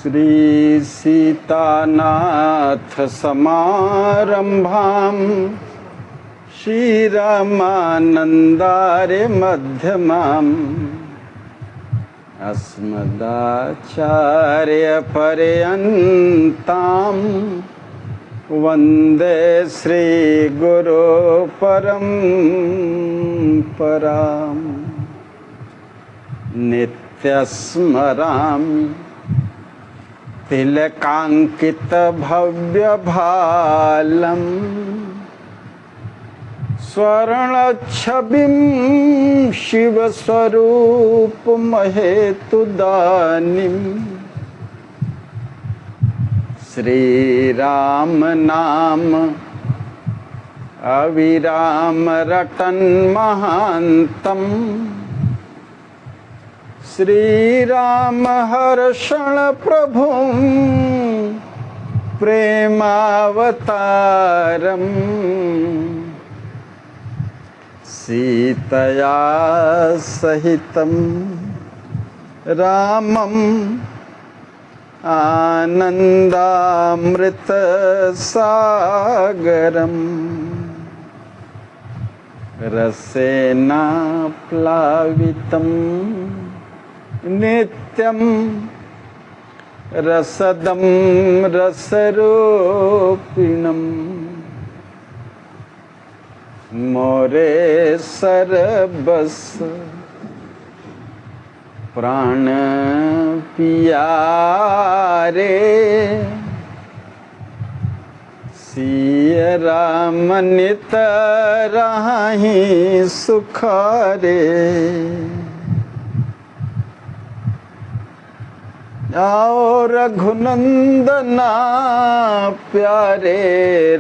श्री सीतानाथ समारंभाम श्रीरामानंदार्य मध्यमाम अस्मदाचार्य पर्यन्ताम वंदे श्री गुरु परंपराम नित्यस्मरामि तिलकांकित भव्य भालम स्वर्ण छविम शिव स्वरूप महेतुदानिम श्री राम नाम अविराम रटन महांतम श्री राम हर्षण प्रभु प्रेमावतारम सीतया सहितम रामम आनंदामृत सागरम रसेना प्लावितम नित्यम रसदम रसरूपिणम मोरे सरबस प्राण पियारे सिय राम नित राहि सुखारे आओ रघुनंदना प्यारे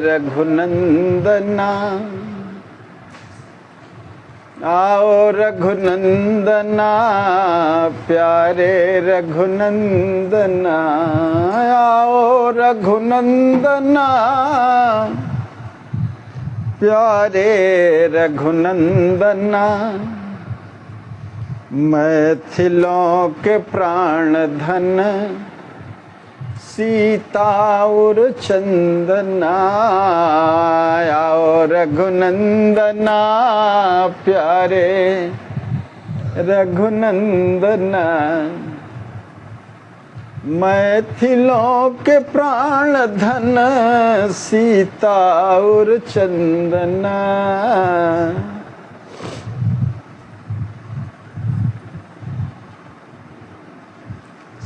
रघुनंदना आओ रघुनंदना प्यारे रघुनंदना आओ रघुनंदना प्यारे रघुनंदना मैथिलों के प्राण धन सीता और चंदना आओ रघुनंदना प्यारे रघुनंदना मैथिलों के प्राण धन सीता और चंदना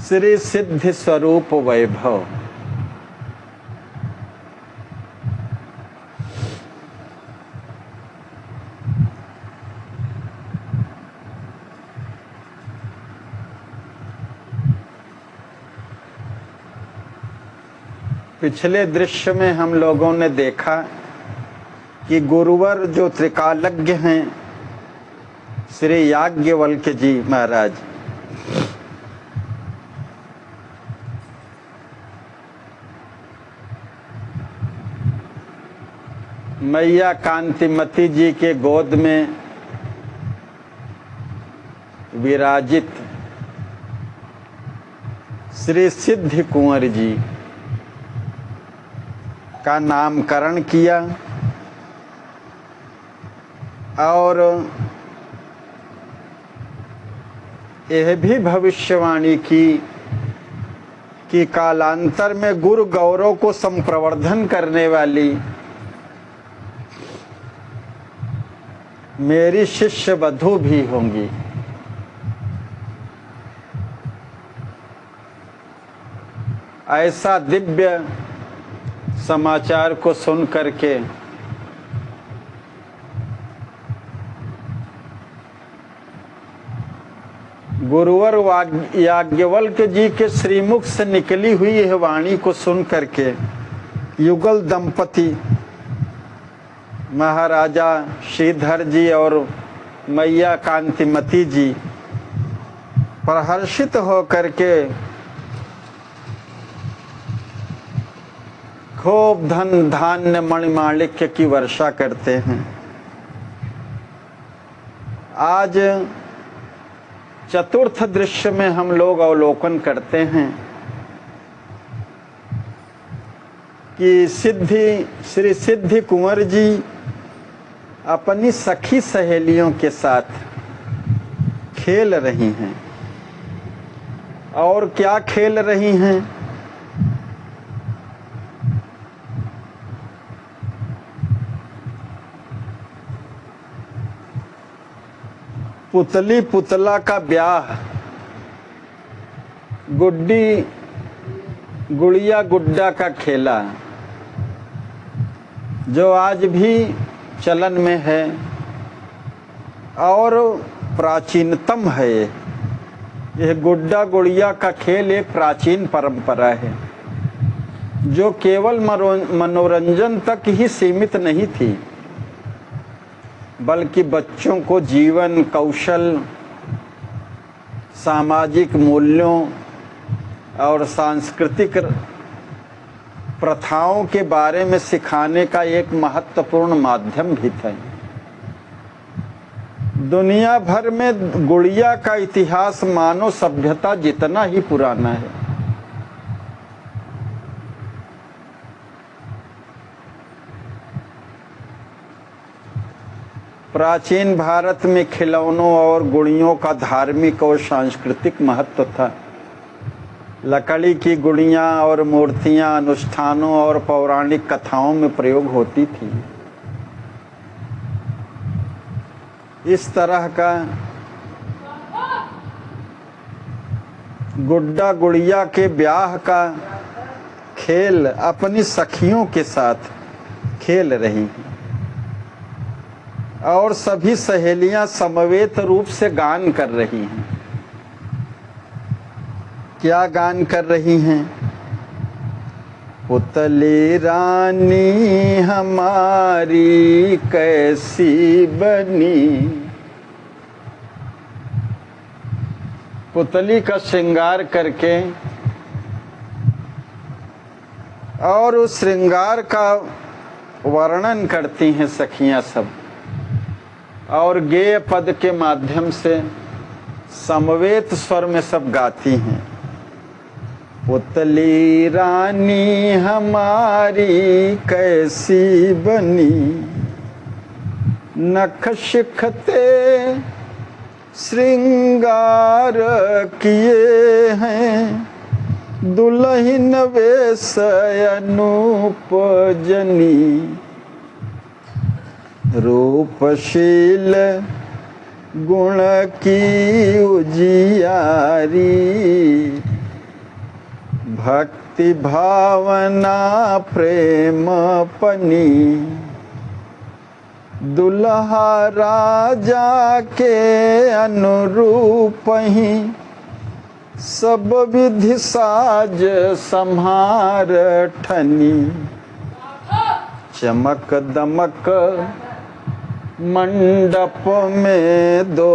श्री सिद्धि स्वरूप वैभव पिछले दृश्य में हम लोगों ने देखा कि गुरुवर जो त्रिकालज्ञ हैं श्री याज्ञवल्क्य जी महाराज, मैया कांतिमती जी के गोद में विराजित श्री सिद्धि कुंवर जी का नामकरण किया और यह भी भविष्यवाणी की कि कालांतर में गुरु गौरव को संप्रवर्धन करने वाली मेरी शिष्य वधू भी होंगी। ऐसा दिव्य समाचार को सुन करके गुरुवर याज्ञवल्क्य जी के श्रीमुख से निकली हुई यह वाणी को सुन करके युगल दंपति महाराजा श्रीधर जी और मैया कांतिमती जी प्रहर्षित होकर के खूब धन धान्य मणिमाणिक्य की वर्षा करते हैं। आज चतुर्थ दृश्य में हम लोग अवलोकन करते हैं कि श्री सिद्धि कुंवर जी अपनी सखी सहेलियों के साथ खेल रही हैं। और क्या खेल रही हैं? पुतली पुतला का ब्याह, गुड्डी गुड़िया गुड्डा का खेला, जो आज भी चलन में है और प्राचीनतम है। यह गुड्डा गुड़िया का खेल एक प्राचीन परंपरा है जो केवल मनोरंजन तक ही सीमित नहीं थी, बल्कि बच्चों को जीवन कौशल, सामाजिक मूल्यों और सांस्कृतिक प्रथाओं के बारे में सिखाने का एक महत्वपूर्ण माध्यम भी था। दुनिया भर में गुड़िया का इतिहास मानव सभ्यता जितना ही पुराना है। प्राचीन भारत में खिलौनों और गुड़ियों का धार्मिक और सांस्कृतिक महत्व था। लकड़ी की गुड़ियाँ और मूर्तियाँ अनुष्ठानों और पौराणिक कथाओं में प्रयोग होती थी। इस तरह का गुड्डा गुड़िया के ब्याह का खेल अपनी सखियों के साथ खेल रही हैं और सभी सहेलियां समवेत रूप से गान कर रही हैं। क्या गान कर रही हैं? पुतली रानी हमारी कैसी बनी। पुतली का श्रृंगार करके और उस श्रृंगार का वर्णन करती हैं सखियां सब, और गेय पद के माध्यम से समवेत स्वर में सब गाती हैं। पुतली रानी हमारी कैसी बनी, नख शिखते श्रृंगार किए हैं, दुल्हन वेश अनूप जनी, रूपशील गुण की उजियारी, भक्ति भावना प्रेम पनी, दुल्हा राजा के अनुरूप ही, सब विधि साज संहार ठनी, चमक दमक मंडप में दो,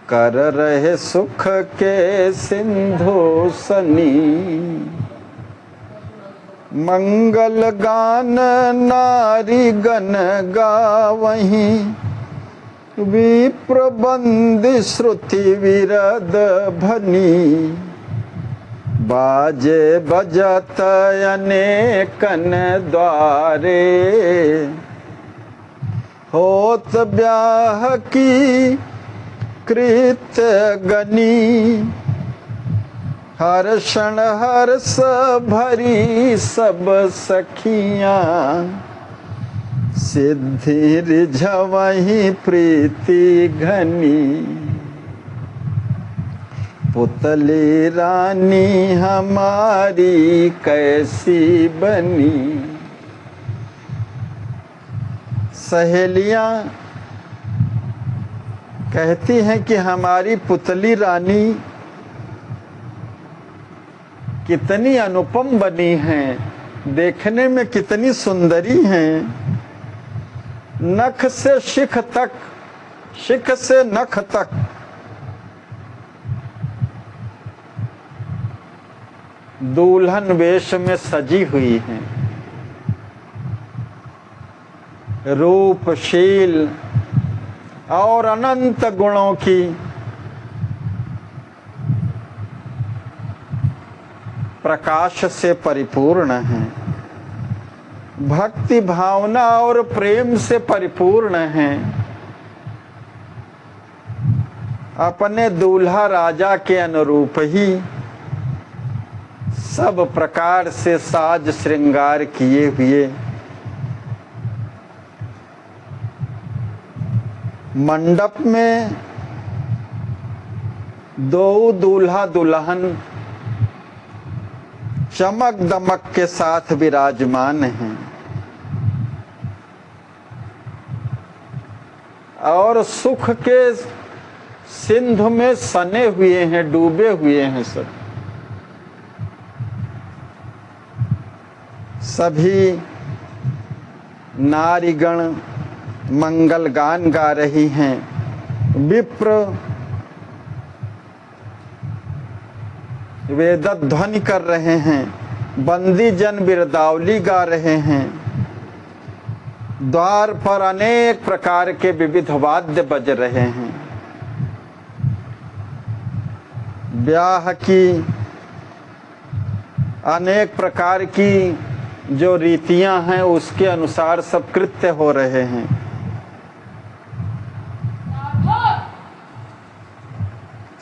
कर रहे सुख के सिंधु सनी, मंगल गान नारी गण गावहीं, विप्र बंदी श्रुति विरद भनी, बाजे बजत अनेकन द्वारे, होत ब्याह की कृत गनी, हर क्षण हर्ष भरी सब सखियां, सिद्धि रिझवहीं प्रीति घनी, पुतली रानी हमारी कैसी बनी। सहेलियां कहती हैं कि हमारी पुतली रानी कितनी अनुपम बनी हैं, देखने में कितनी सुंदरी हैं, नख से शिख तक, शिख से नख तक दुल्हन वेश में सजी हुई हैं, रूपशील और अनंत गुणों की प्रकाश से परिपूर्ण हैं, भक्ति भावना और प्रेम से परिपूर्ण हैं, अपने दूल्हा राजा के अनुरूप ही सब प्रकार से साज श्रृंगार किए हुए मंडप में दो दूल्हा दुल्हन चमक दमक के साथ विराजमान हैं और सुख के सिंधु में सने हुए हैं, डूबे हुए हैं। सभी नारीगण मंगल गान गा रही हैं, विप्र वेदध्वनि कर रहे हैं, बंदी जन बिरदावली गा रहे हैं, द्वार पर अनेक प्रकार के विविध वाद्य बज रहे हैं। ब्याह की अनेक प्रकार की जो रीतियां हैं उसके अनुसार सब कृत्य हो रहे हैं।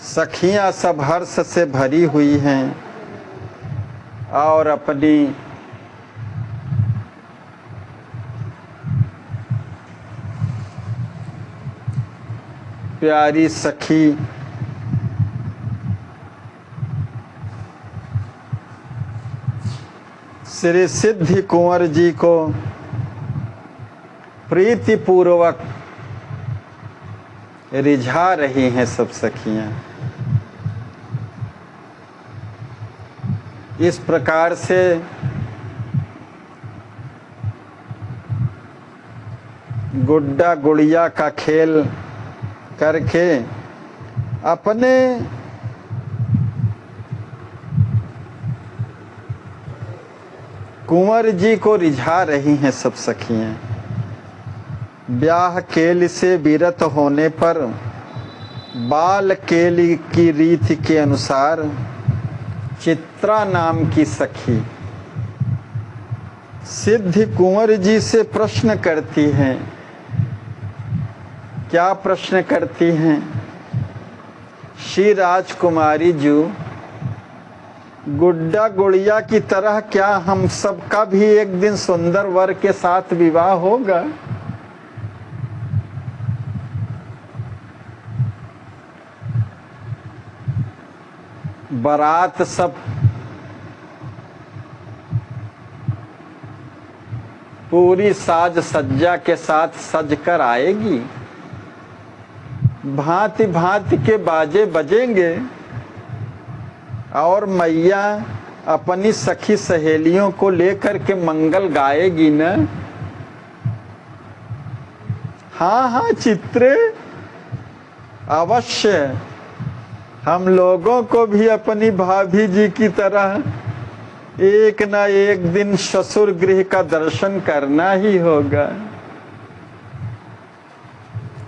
सखियां सब हर्ष से भरी हुई हैं और अपनी प्यारी सखी श्री सिद्धि कुंवर जी को प्रीति पूर्वक रिझा रही हैं सब सखियां। इस प्रकार से गुड्डा गुड़िया का खेल करके अपने कुंवर जी को रिझा रही हैं सब सखियां। ब्याह केली से विरत होने पर बाल केली की रीति के अनुसार चित्रा नाम की सखी सिद्धि कुंवर जी से प्रश्न करती हैं। क्या प्रश्न करती हैं? श्री राजकुमारी जी, गुड्डा गुड़िया की तरह क्या हम सब का भी एक दिन सुंदर वर के साथ विवाह होगा? बारात सब पूरी साज सज्जा के साथ सज कर आएगी, भांति भांति के बाजे बजेंगे और मैया अपनी सखी सहेलियों को लेकर के मंगल गाएगी न? हाँ हाँ चित्रे, अवश्य हम लोगों को भी अपनी भाभी जी की तरह एक ना एक दिन ससुर गृह का दर्शन करना ही होगा।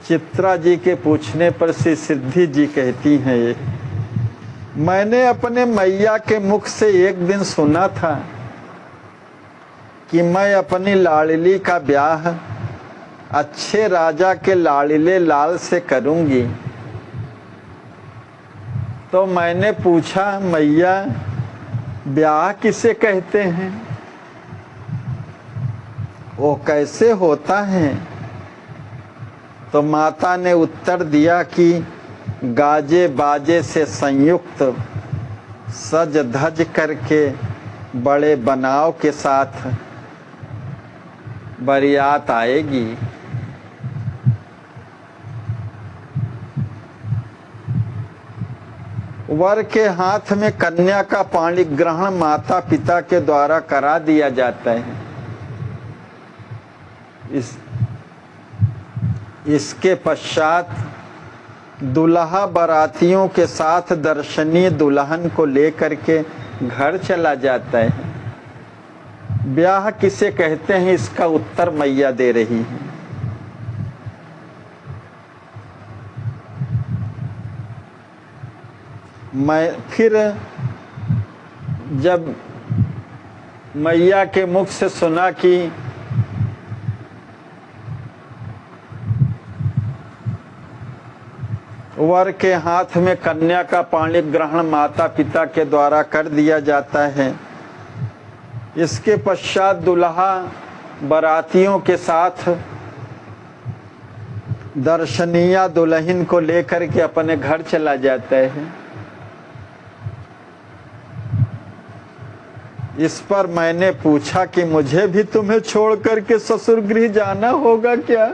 चित्रा जी के पूछने पर श्री सिद्धि जी कहती हैं, ये मैंने अपने मैया के मुख से एक दिन सुना था कि मैं अपनी लाडली का ब्याह अच्छे राजा के लाडले लाल से करूंगी। तो मैंने पूछा, मैया ब्याह किसे कहते हैं, वो कैसे होता है? तो माता ने उत्तर दिया कि गाजे बाजे से संयुक्त सज धज करके बड़े बनाव के साथ बरियात आएगी। वर के हाथ में कन्या का पाणी ग्रहण माता पिता के द्वारा करा दिया जाता है। इसके पश्चात दुल्हा बारातियों के साथ दर्शनीय दुल्हन को लेकर के घर चला जाता है। ब्याह किसे कहते हैं, इसका उत्तर मैया दे रही है। मैं फिर जब मैया के मुख से सुना कि वर के हाथ में कन्या का पाणी ग्रहण माता पिता के द्वारा कर दिया जाता है, इसके पश्चात दुल्हा बारातियों के साथ दर्शनीय दुल्हन को लेकर के अपने घर चला जाता है। इस पर मैंने पूछा कि मुझे भी तुम्हें छोड़ करके ससुर गृह जाना होगा क्या?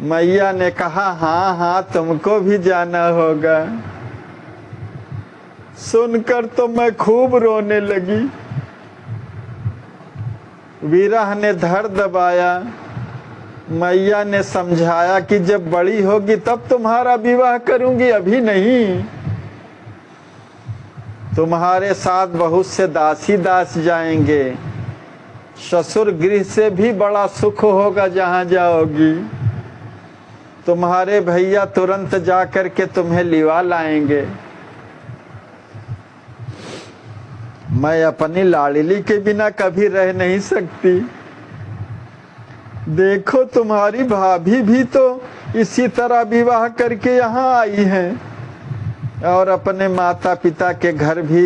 मैया ने कहा हाँ हाँ तुमको भी जाना होगा। सुनकर तो मैं खूब रोने लगी। विरह ने धर दबाया। मैया ने समझाया कि जब बड़ी होगी तब तुम्हारा विवाह करूंगी, अभी नहीं। तुम्हारे साथ बहुत से दासी दास जाएंगे, ससुर गृह से भी बड़ा सुख होगा जहां जाओगी। तुम्हारे भैया तुरंत जा करके तुम्हें लिवा लाएंगे। मैं अपनी लाडली के बिना कभी रह नहीं सकती। देखो तुम्हारी भाभी भी तो इसी तरह विवाह करके यहाँ आई हैं और अपने माता पिता के घर भी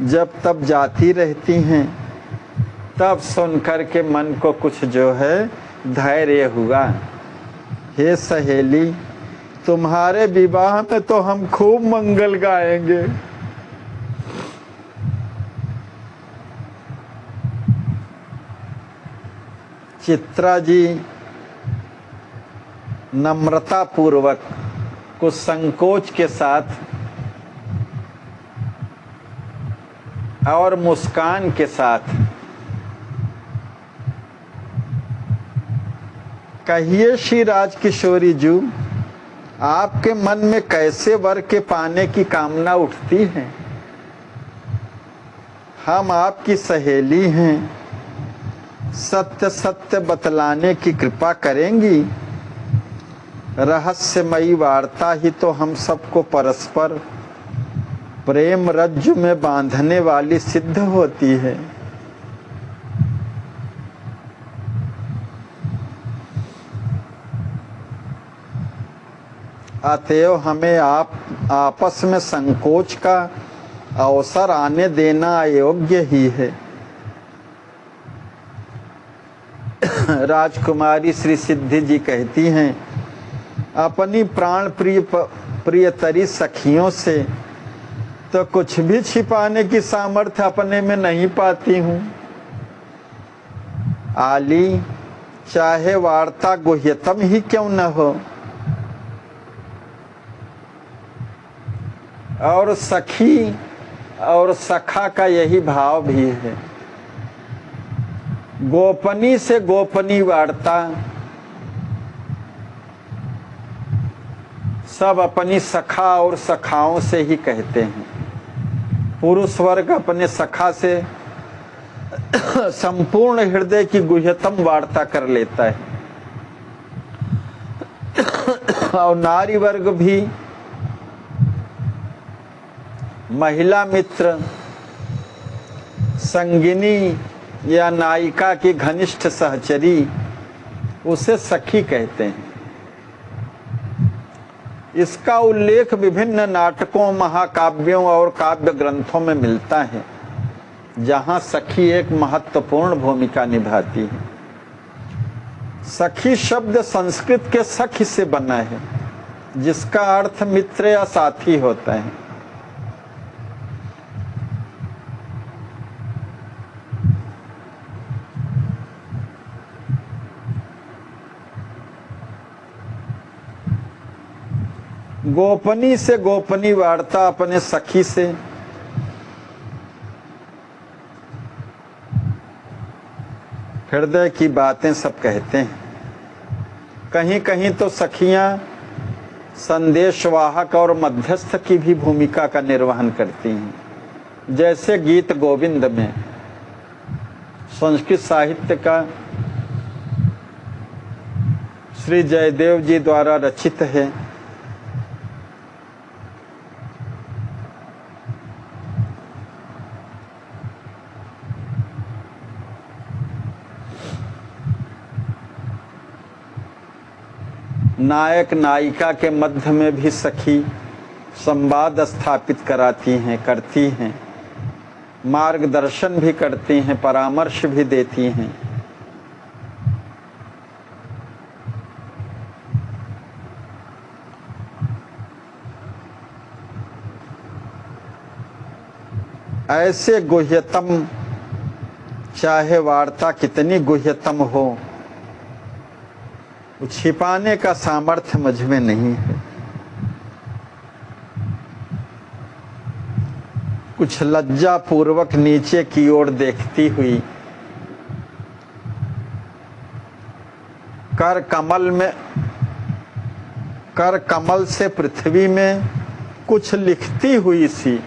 जब तब जाती रहती हैं। तब सुन कर के मन को कुछ जो है धैर्य हुआ। हे सहेली, तुम्हारे विवाह में तो हम खूब मंगल गाएंगे। चित्रा जी नम्रता पूर्वक कुछ संकोच के साथ और मुस्कान के साथ, कहिए श्री राजकिशोरी जी, आपके मन में कैसे वर के पाने की कामना उठती है? हम आपकी सहेली हैं, सत्य सत्य बतलाने की कृपा करेंगी। रहस्यमयी वार्ता ही तो हम सबको परस्पर प्रेम रज्जु में बांधने वाली सिद्ध होती है। अतएव हमें आपस में संकोच का अवसर आने देना अयोग्य ही है। राजकुमारी श्री सिद्धि जी कहती हैं, अपनी प्राण प्रियतरी सखियों से तो कुछ भी छिपाने की सामर्थ्य अपने में नहीं पाती हूँ। आली, चाहे वार्ता गुह्यतम ही क्यों न हो, और सखी और सखा का यही भाव भी है। गोपनी से गोपनी वार्ता सब अपनी सखा और सखाओं से ही कहते हैं। पुरुष वर्ग अपने सखा से संपूर्ण हृदय की गुह्यतम वार्ता कर लेता है और नारी वर्ग भी महिला मित्र, संगिनी या नायिका की घनिष्ठ सहचरी, उसे सखी कहते हैं। इसका उल्लेख विभिन्न नाटकों, महाकाव्यों और काव्य ग्रंथों में मिलता है, जहां सखी एक महत्वपूर्ण भूमिका निभाती है। सखी शब्द संस्कृत के सखी से बना है, जिसका अर्थ मित्र या साथी होता है। गोपनी से गोपनी वार्ता अपने सखी से हृदय की बातें सब कहते हैं। कहीं कहीं तो सखियां संदेशवाहक और मध्यस्थ की भी भूमिका का निर्वहन करती हैं, जैसे गीत गोविंद में संस्कृत साहित्य का श्री जयदेव जी द्वारा रचित है। नायक नायिका के मध्य में भी सखी संवाद स्थापित कराती हैं, करती हैं, मार्गदर्शन भी करती हैं, परामर्श भी देती हैं। ऐसे गुह्यतम, चाहे वार्ता कितनी गुह्यतम हो, छिपाने का सामर्थ्य मुझ में नहीं है। कुछ लज्जा पूर्वक नीचे की ओर देखती हुई कर कमल से पृथ्वी में कुछ लिखती हुई सी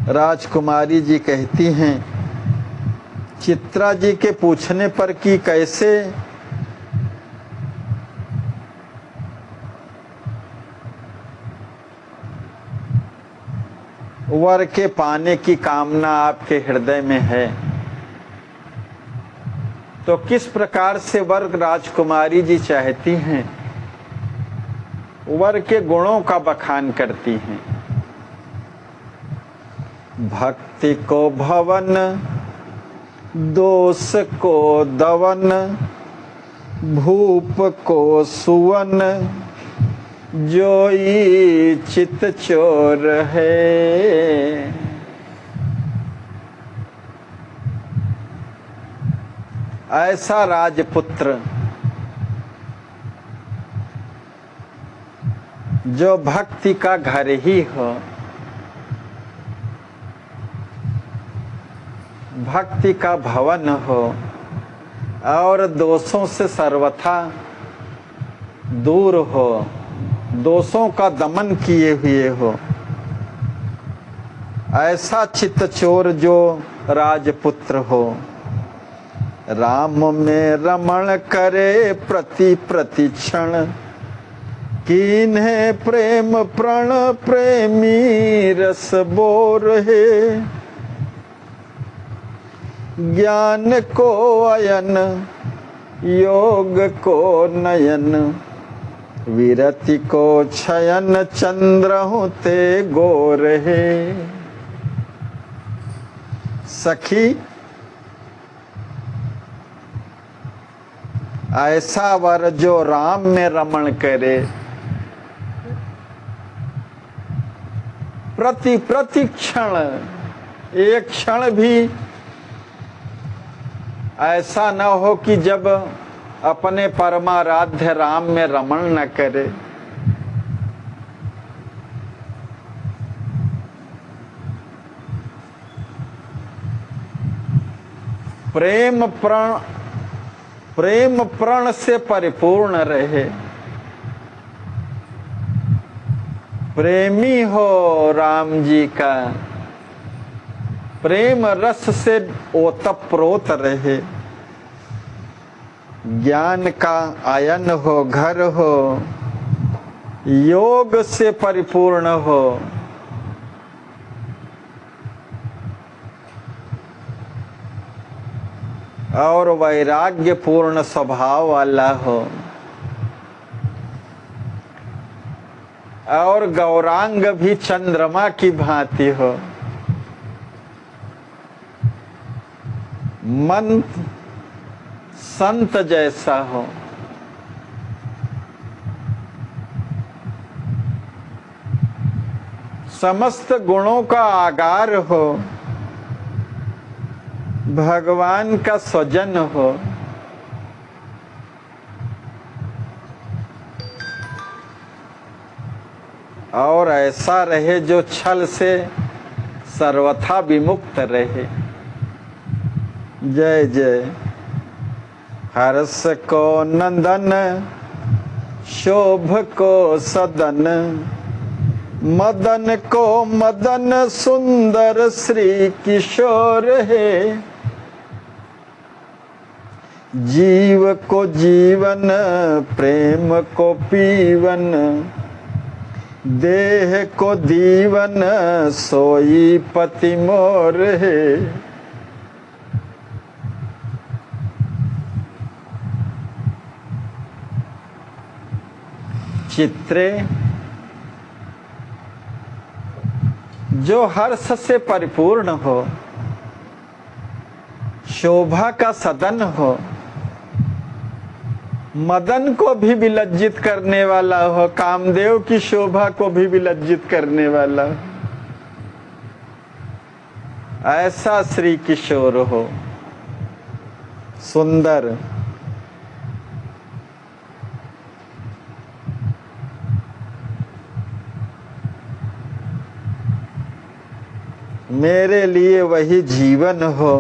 राजकुमारी जी कहती हैं, चित्रा जी के पूछने पर कि कैसे वर के पाने की कामना आपके हृदय में है, तो किस प्रकार से वर राजकुमारी जी चाहती हैं, वर के गुणों का बखान करती हैं। भक्ति को भवन, दोष को दवन, भूप को सुवन, जोई चित चोर है। ऐसा राजपुत्र जो भक्ति का घर ही हो, भक्ति का भवन हो और दोषों से सर्वथा दूर हो, दोषों का दमन किए हुए हो, ऐसा चित्त चोर जो राजपुत्र हो। राम में रमण करे प्रति प्रतिक्षण, कीन्हे प्रेम प्रण प्रेमी रस बोर है। ज्ञान को अयन, योग को नयन, विरति को छयन, चंद्र ते गोर है। सखी, ऐसा वर जो राम में रमण करे, प्रति क्षण, एक क्षण भी ऐसा न हो कि जब अपने परमाराध्य राम में रमण न करे। प्रेम प्रण से परिपूर्ण रहे, प्रेमी हो राम जी का, प्रेम रस से ओतप्रोत रहे, ज्ञान का आयन हो, घर हो, योग से परिपूर्ण हो, और वैराग्य पूर्ण स्वभाव वाला हो, और गौरांग भी चंद्रमा की भांति हो, मन संत जैसा हो, समस्त गुणों का आगार हो, भगवान का स्वजन हो, और ऐसा रहे जो छल से सर्वथा विमुक्त रहे। जय जय। हर्ष को नंदन, शोभ को सदन, मदन को मदन, सुंदर श्री किशोर है। जीव को जीवन, प्रेम को पीवन, देह को दीवन, सोई पति मोर है। चित्रे जो हर्ष से परिपूर्ण हो, शोभा का सदन हो, मदन को भी विलज्जित करने वाला हो, कामदेव की शोभा को भी विलज्जित करने वाला हो, ऐसा श्री किशोर हो, सुंदर। मेरे लिए वही जीवन हो,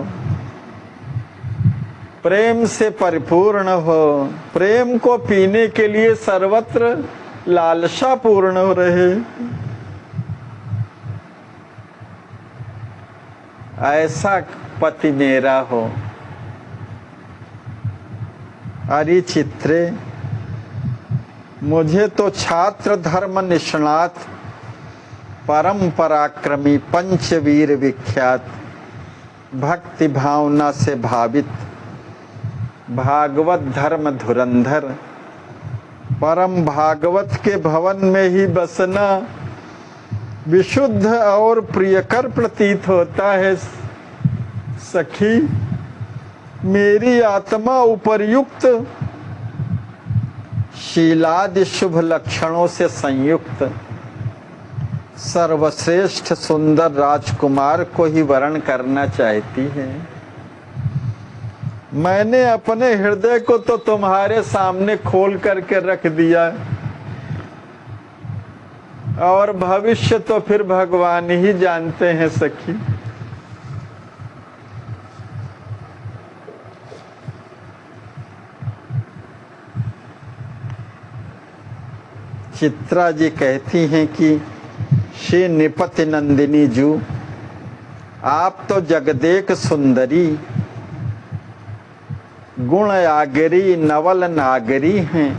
प्रेम से परिपूर्ण हो, प्रेम को पीने के लिए सर्वत्र लालसा पूर्ण हो रहे, ऐसा पति मेरा हो। अरे चित्रे, मुझे तो छात्र धर्म निष्णात, परम पराक्रमी पंचवीर विख्यात, भक्ति भावना से भावित, भागवत धर्म धुरंधर, परम भागवत के भवन में ही बसना विशुद्ध और प्रियकर प्रतीत होता है। सखी, मेरी आत्मा उपर्युक्त शीलादि शुभ लक्षणों से संयुक्त सर्वश्रेष्ठ सुंदर राजकुमार को ही वरण करना चाहती है। मैंने अपने हृदय को तो तुम्हारे सामने खोल करके रख दिया, और भविष्य तो फिर भगवान ही जानते हैं सखी। चित्रा जी कहती हैं कि श्री निपति नंदिनी जू, आप तो जगदेक सुंदरी, गुण आगरी नवल नागरी हैं।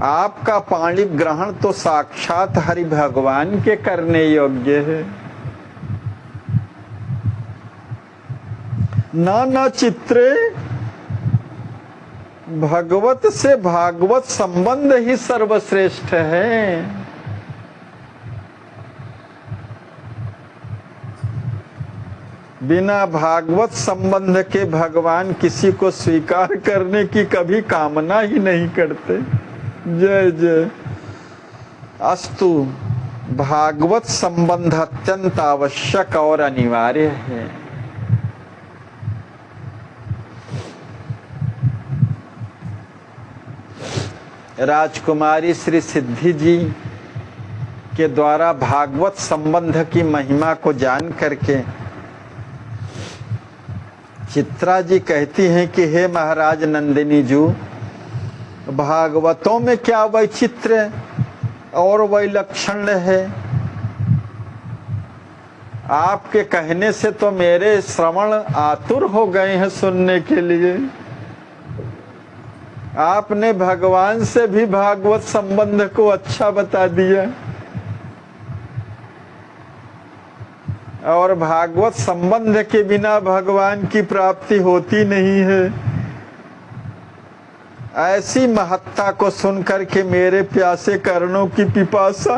आपका पाणी ग्रहण तो साक्षात हरि भगवान के करने योग्य है। ना चित्रे, भगवत से भागवत संबंध ही सर्वश्रेष्ठ है। बिना भागवत संबंध के भगवान किसी को स्वीकार करने की कभी कामना ही नहीं करते। जय जय। अस्तु, भागवत संबंध अत्यंत आवश्यक और अनिवार्य है। राजकुमारी श्री सिद्धि जी के द्वारा भागवत संबंध की महिमा को जान करके चित्रा जी कहती हैं कि हे महाराज नंदिनी जू, भागवतों में क्या वैचित्र्य और वैलक्षण है। आपके कहने से तो मेरे श्रवण आतुर हो गए हैं सुनने के लिए। आपने भगवान से भी भागवत संबंध को अच्छा बता दिया, और भागवत संबंध के बिना भगवान की प्राप्ति होती नहीं है। ऐसी महत्ता को सुनकर के मेरे प्यासे कर्णों की पिपासा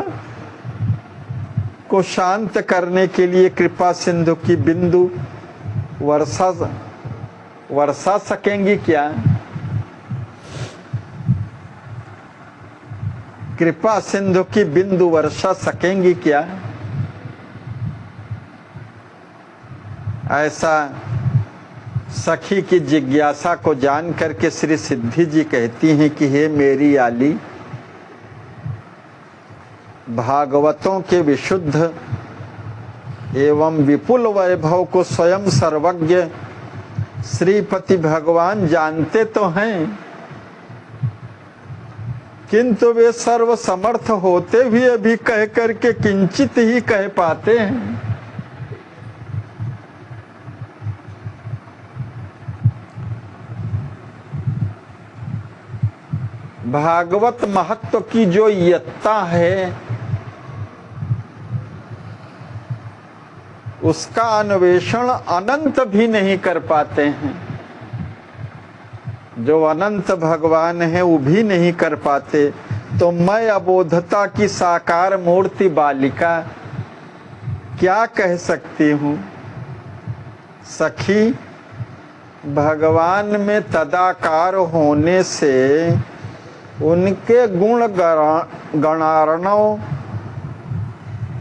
को शांत करने के लिए कृपा सिंधु की बिंदु वर्षा सकेंगी क्या? कृपा सिंधु की बिंदु वर्षा सकेंगी क्या? ऐसा सखी की जिज्ञासा को जान करके श्री सिद्धि जी कहती हैं कि हे मेरी आली, भागवतों के विशुद्ध एवं विपुल वैभव को स्वयं सर्वज्ञ श्रीपति भगवान जानते तो हैं, किंतु वे सर्व समर्थ होते भी अभी कह करके किंचित ही कह पाते हैं। भागवत महत्व की जो यत्ता है उसका अन्वेषण अनंत भी नहीं कर पाते हैं। जो अनंत भगवान है वो भी नहीं कर पाते, तो मैं अबोधता की साकार मूर्ति बालिका क्या कह सकती हूँ। सखी, भगवान में तदाकार होने से उनके गुण गणार्णव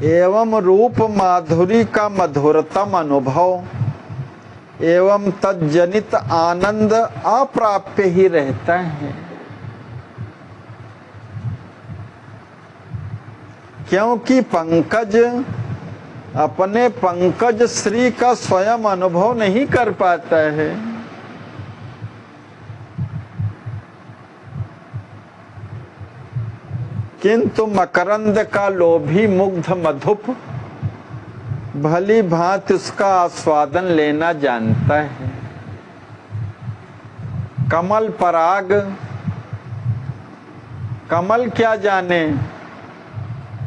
एवं रूप माधुरी का मधुरतम अनुभव एवं तज्जनित आनंद अप्राप्य ही रहता है, क्योंकि पंकज अपने पंकज श्री का स्वयं अनुभव नहीं कर पाता है। किंतु मकरंद का लोभी मुग्ध मधुप भली भांति उसका आस्वादन लेना जानता है। कमल पराग, कमल क्या जाने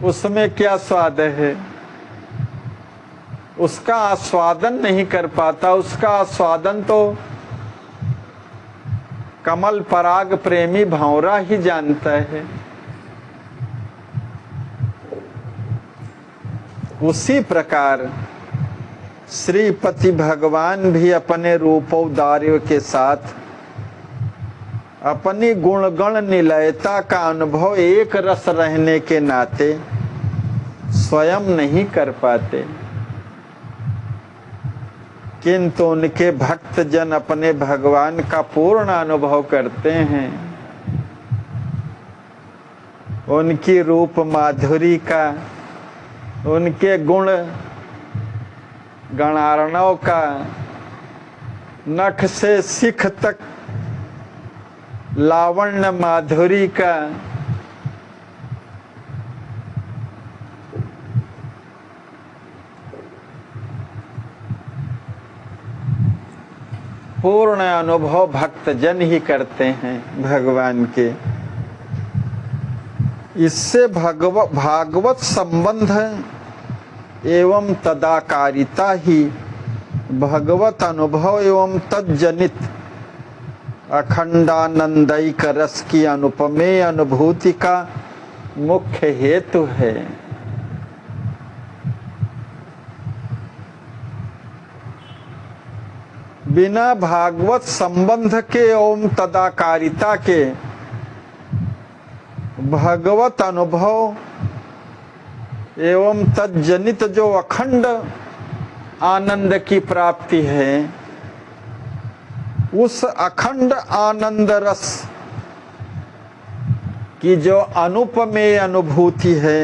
उसमें क्या स्वाद है, उसका आस्वादन नहीं कर पाता। उसका आस्वादन तो कमल पराग प्रेमी भंवरा ही जानता है। उसी प्रकार श्रीपति भगवान भी अपने रूपौदार्य के साथ अपनी गुणगण निलयता का अनुभव एक रस रहने के नाते स्वयं नहीं कर पाते, किंतु उनके भक्त जन अपने भगवान का पूर्ण अनुभव करते हैं। उनकी रूप माधुरी का, उनके गुण गणार्णव का, नख से शिख तक लावण्य माधुरी का, पूर्ण अनुभव भक्तजन ही करते हैं भगवान के। इससे भागवत संबंध एवं तदाकारिता ही भगवत अनुभव एवं तज्जनित अखंडानंदयिक रस की अनुपमेय अनुभूति का मुख्य हेतु है। बिना भागवत संबंध के एवं तदाकारिता के भगवत अनुभव एवं तज्जनित जो अखंड आनंद की प्राप्ति है, उस अखंड आनंद रस की जो अनुपमेय अनुभूति है,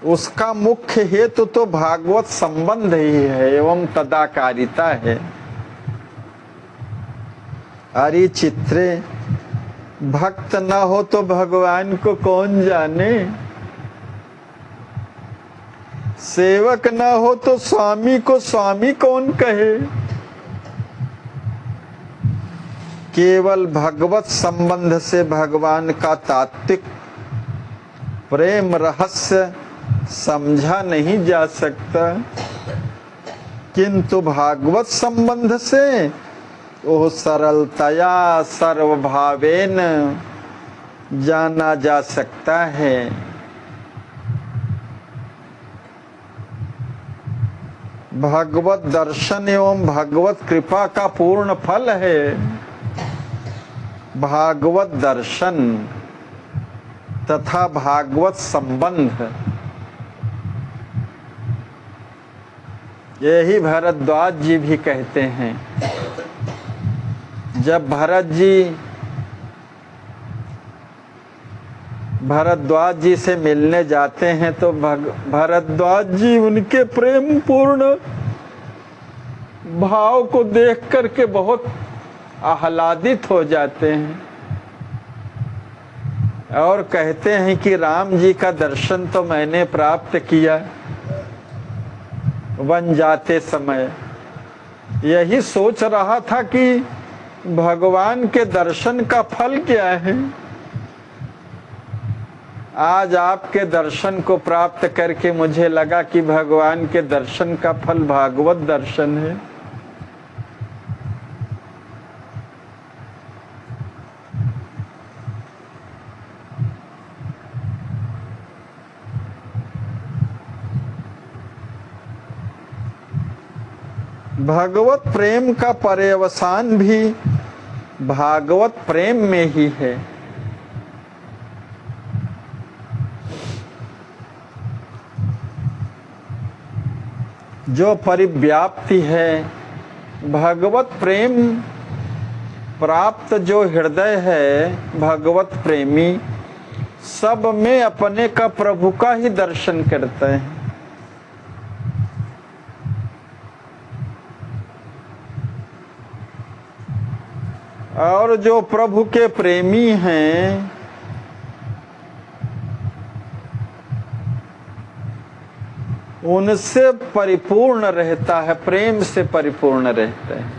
उसका मुख्य हेतु तो भागवत संबंध ही है एवं तदाकारिता है। अरे चित्रे, भक्त न हो तो भगवान को कौन जाने, सेवक न हो तो स्वामी को स्वामी कौन कहे। केवल भगवत संबंध से भगवान का तात्विक प्रेम रहस्य समझा नहीं जा सकता, किंतु भागवत संबंध से वो सरलतया सर्वभावेन जाना जा सकता है। भगवत दर्शन एवं भगवत कृपा का पूर्ण फल है भागवत दर्शन तथा भागवत संबंध। यही भरद्वाज जी भी कहते हैं। जब भरद्वाज जी से मिलने जाते हैं तो भरद्वाज जी उनके प्रेम पूर्ण भाव को देख करके बहुत आह्लादित हो जाते हैं और कहते हैं कि राम जी का दर्शन तो मैंने प्राप्त किया वन जाते समय। यही सोच रहा था कि भगवान के दर्शन का फल क्या है। आज आपके दर्शन को प्राप्त करके मुझे लगा कि भगवान के दर्शन का फल भागवत दर्शन है। भगवत प्रेम का पर्यवसान भी भागवत प्रेम में ही है। जो परिव्याप्ति है भगवत प्रेम प्राप्त जो हृदय है भगवत प्रेमी सब में अपने का प्रभु का ही दर्शन करते हैं। और जो प्रभु के प्रेमी हैं उनसे परिपूर्ण रहता है, प्रेम से परिपूर्ण रहता है।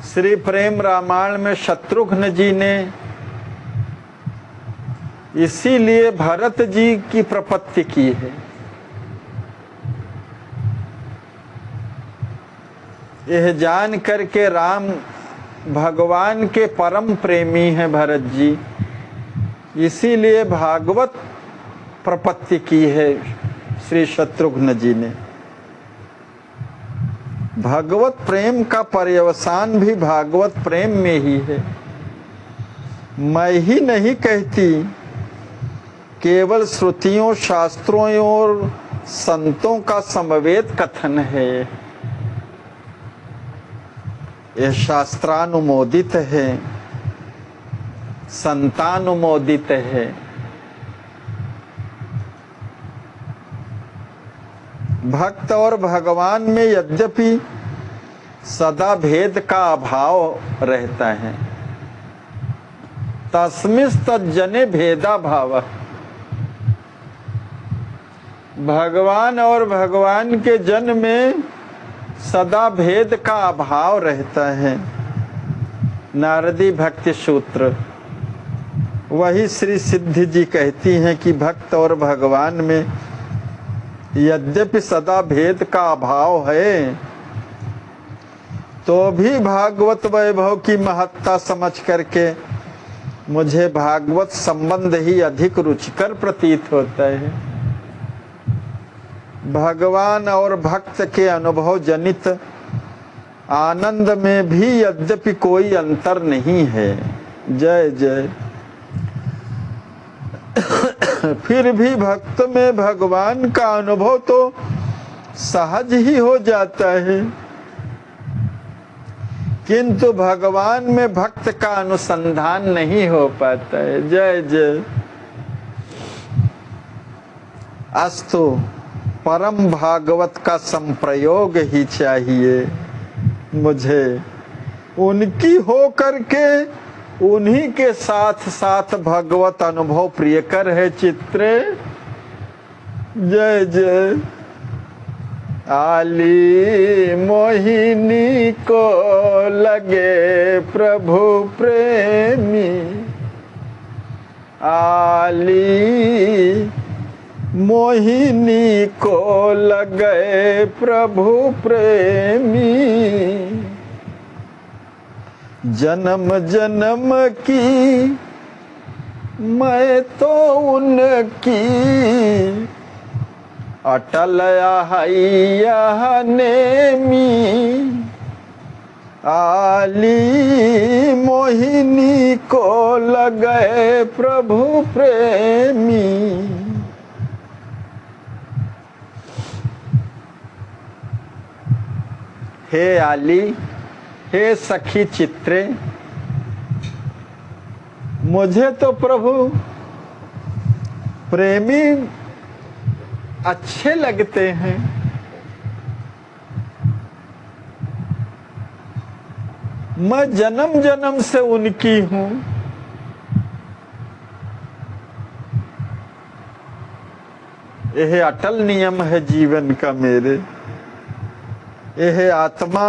श्री प्रेम रामायण में शत्रुघ्न जी ने इसीलिए भरत जी की प्रपत्ति की है। यह जान करके राम भगवान के परम प्रेमी हैं भरत जी, इसीलिए भागवत प्रपत्ति की है श्री शत्रुघ्न जी ने। भगवत प्रेम का पर्यवसान भी भागवत प्रेम में ही है। मैं ही नहीं कहती, केवल श्रुतियों शास्त्रों और संतों का समवेत कथन है। यह शास्त्रानुमोदित है, संतानुमोदित है। भक्त और भगवान में यद्यपि सदा भेद का अभाव रहता है, तस्मिस्तज्जने भेदा भाव। भगवान और भगवान के जन में सदा भेद का अभाव रहता है। नारदी भक्ति सूत्र वही श्री सिद्धि जी कहती हैं कि भक्त और भगवान में यद्यपि सदा भेद का अभाव है, तो भी भागवत वैभव की महत्ता समझ करके मुझे भागवत संबंध ही अधिक रुचिकर प्रतीत होता है। भगवान और भक्त के अनुभव जनित आनंद में भी यद्यपि कोई अंतर नहीं है। जय जय। फिर भी भक्त में भगवान का अनुभव तो सहज ही हो जाता है, किंतु भगवान में भक्त का अनुसंधान नहीं हो पाता है। जय जय। अस्तु परम भागवत का संप्रयोग ही चाहिए मुझे। उनकी हो करके उन्हीं के साथ साथ भगवत अनुभव प्रियकर है चित्रे। जय जय। आली मोहिनी को लगे प्रभु प्रेमी, आली मोहिनी को लगे प्रभु प्रेमी। जन्म जन्म की मैं तो उनकी अटल हैया नेमी। आली मोहिनी को लगे प्रभु प्रेमी। हे आली, हे सखी चित्रे, मुझे तो प्रभु प्रेमी अच्छे लगते हैं। मैं जन्म जन्म से उनकी हूं। यह अटल नियम है जीवन का मेरे। यह आत्मा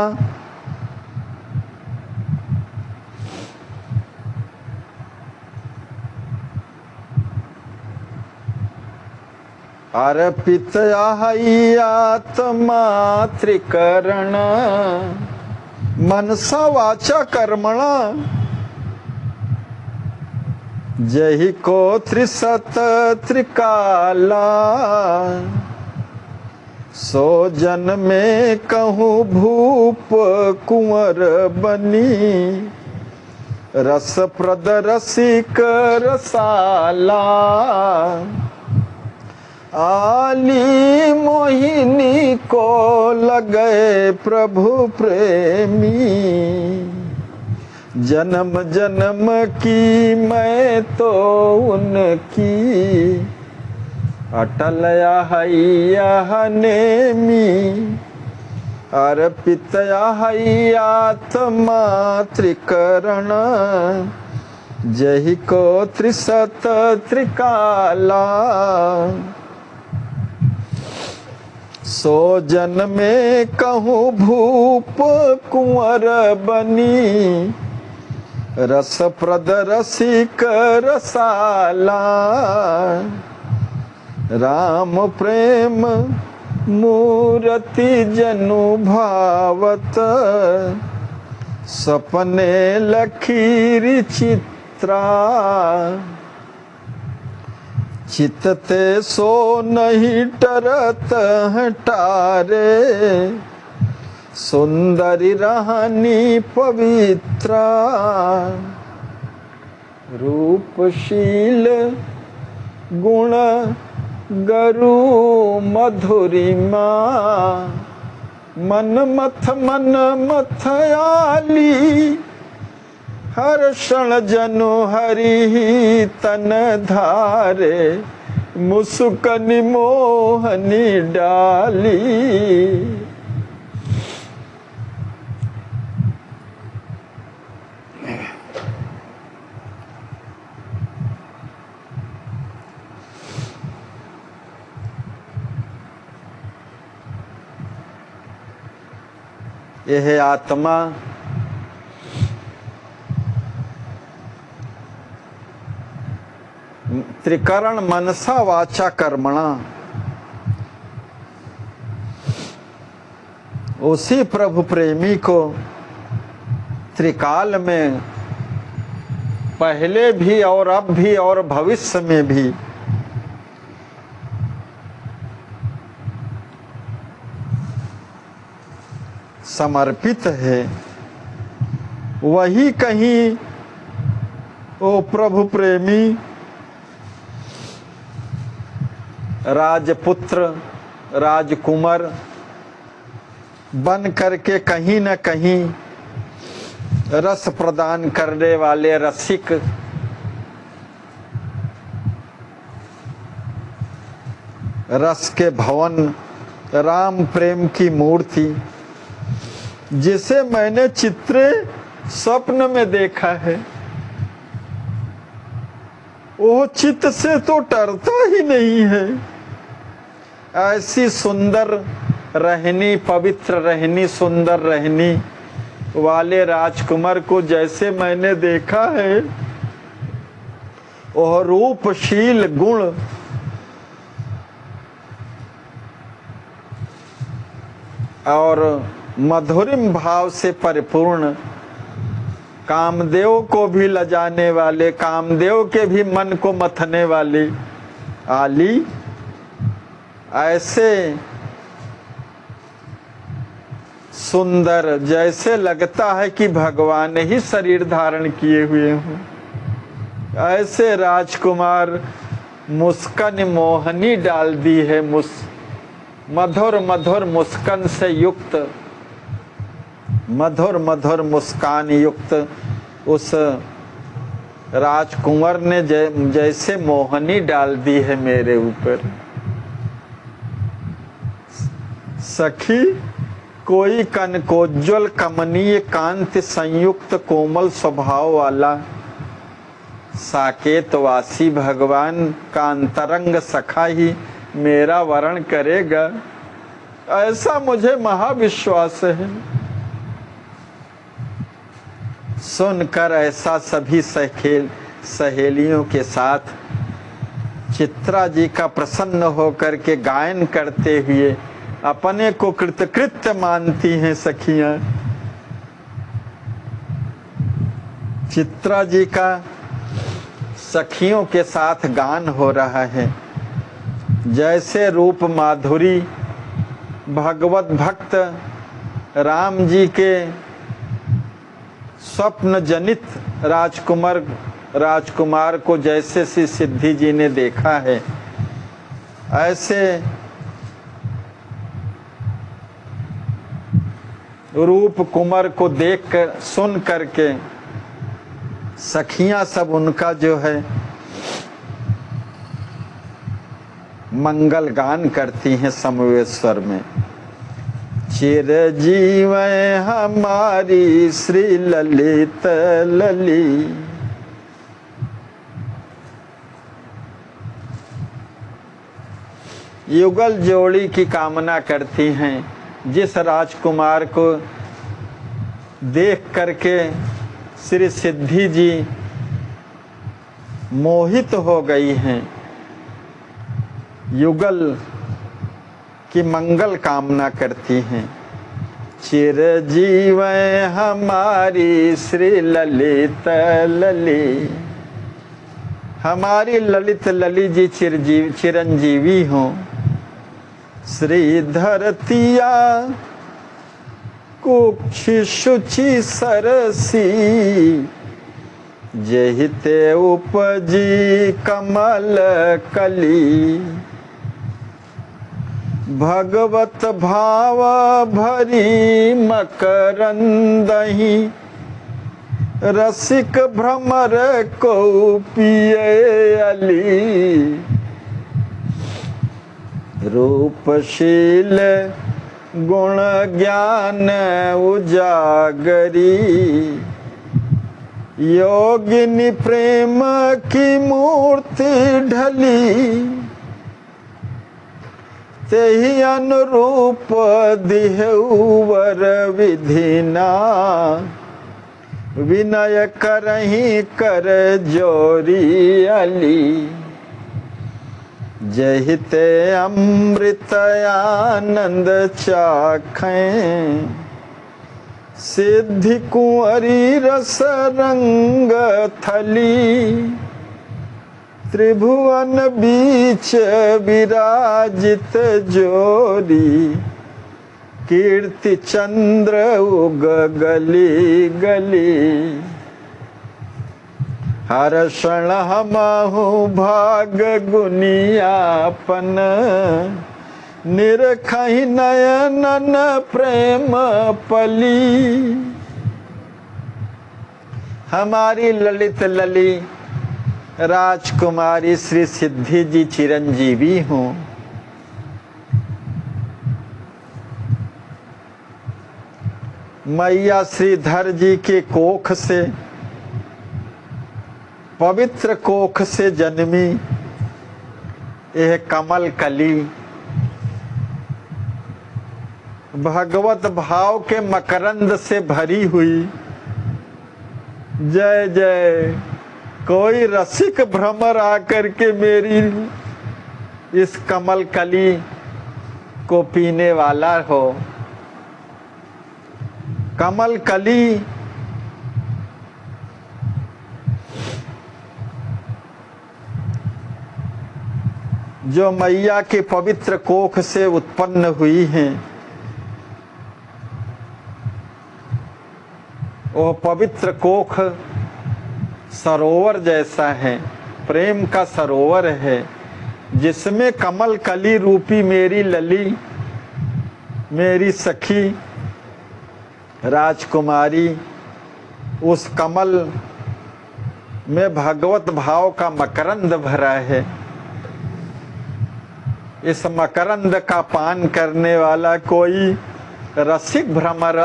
अर्पित आत्मा त्रिकरण मनसा वाचा कर्मणा जहि को त्रिसत त्रिकाला सो जन में कहूँ भूप कुंवर बनी रस प्रद रसिक रसाला आली मोहिनी को लगे प्रभु प्रेमी जन्म जन्म की मैं तो उनकी अटल यह नेमी अर्पित आत्मा त्रिकरण जहि को त्रिसत त्रिकाला सो जन में कहूँ भूप कुंवर बनी रस प्रद रसिक रसाला राम प्रेम मूर्ति जनु भावत सपने लकीर चित्रा चितते सो नहीं टरत हटारे सुंदरी रहनी पवित्रा रूपशील गुण गरु मधुरिमा मन मथ आली हर क्षण जनु हरि तन धारे मुस्कनि मोहनी डाली यह आत्मा त्रिकरण मनसा वाचा कर्मणा उसी प्रभु प्रेमी को त्रिकाल में पहले भी और अब भी और भविष्य में भी समर्पित है। वही कहीं ओ प्रभु प्रेमी राजपुत्र राजकुमार बन करके कहीं न कहीं रस प्रदान करने वाले रसिक रस के भवन राम प्रेम की मूर्ति जिसे मैंने चित्रे स्वप्न में देखा है वो चित्त से तो टरता ही नहीं है। ऐसी सुंदर रहनी पवित्र रहनी सुंदर रहनी वाले राजकुमार को जैसे मैंने देखा है वह रूपशील गुण और मधुरिम भाव से परिपूर्ण कामदेव को भी लजाने वाले कामदेव के भी मन को मथने वाली आली ऐसे सुंदर जैसे लगता है कि भगवान ही शरीर धारण किए हुए हों ऐसे राजकुमार मुस्कान मोहनी डाल दी है। मधुर मधुर मुस्कान से युक्त मधुर मधुर मुस्कान युक्त उस राजकुंवर ने जैसे मोहनी डाल दी है मेरे ऊपर। सखी कोई कनकोज्वल कमनीय कांति संयुक्त कोमल स्वभाव वाला साकेतवासी भगवान का अंतरंग सखा ही मेरा वर्ण करेगा ऐसा मुझे महाविश्वास है। सुनकर ऐसा सभी सहेलियों के साथ चित्रा जी का प्रसन्न होकर के गायन करते हुए अपने को कृतकृत्य मानती हैं सखियां। चित्रा जी का सखियों के साथ गान हो रहा है। जैसे रूप माधुरी भगवत भक्त राम जी के स्वप्न जनित राजकुमार को जैसे श्री सिद्धि जी ने देखा है, ऐसे रूप कुमार को देखकर सुन करके सखियां सब उनका जो है मंगल गान करती हैं समवेत स्वर में। चिरजीव हमारी श्री ललित लली। युगल जोड़ी की कामना करती हैं। जिस राजकुमार को देख करके श्री सिद्धि जी मोहित हो गई हैं, युगल की मंगल कामना करती हैं। चिरजीव हमारी श्री ललित लली। हमारी ललित लली जी चिरंजीवी हों। श्री धरतिया कुक्षि शुचि सरसी। जहिते उपजी कमल कली। भगवत भाव भरी मकरंदही। रसिक भ्रमर को पिए अली। रूपशील गुण ज्ञान उजागरी। योगिनी प्रेम की मूर्ति ढली। तेहि अनुरूप दिहुवर विधिना। विनय करही कर जोरी अली। जहिते अमृत आनंद चाखें। सिद्धि कुंवरी रस रंग थली। त्रिभुवन बीच विराजित जोरी। कीर्ति चंद्र उग गली गली। हर क्षण हमहु भाग गुनियापन। निरखहि नयनन प्रेम पली। हमारी ललित लली राजकुमारी श्री सिद्धि जी चिरंजीवी हों। मैया श्रीधर जी के कोख से, पवित्र कोख से जन्मी यह कमल कली भगवत भाव के मकरंद से भरी हुई। जय जय। कोई रसिक भ्रमर आकर के मेरी इस कमल कली को पीने वाला हो। कमल कली जो मैया के पवित्र कोख से उत्पन्न हुई हैं, वो पवित्र कोख सरोवर जैसा है, प्रेम का सरोवर है, जिसमें कमल कली रूपी मेरी लली, मेरी सखी राजकुमारी उस कमल में भगवत भाव का मकरंद भरा है। इस मकरंद का पान करने वाला कोई रसिक भ्रमर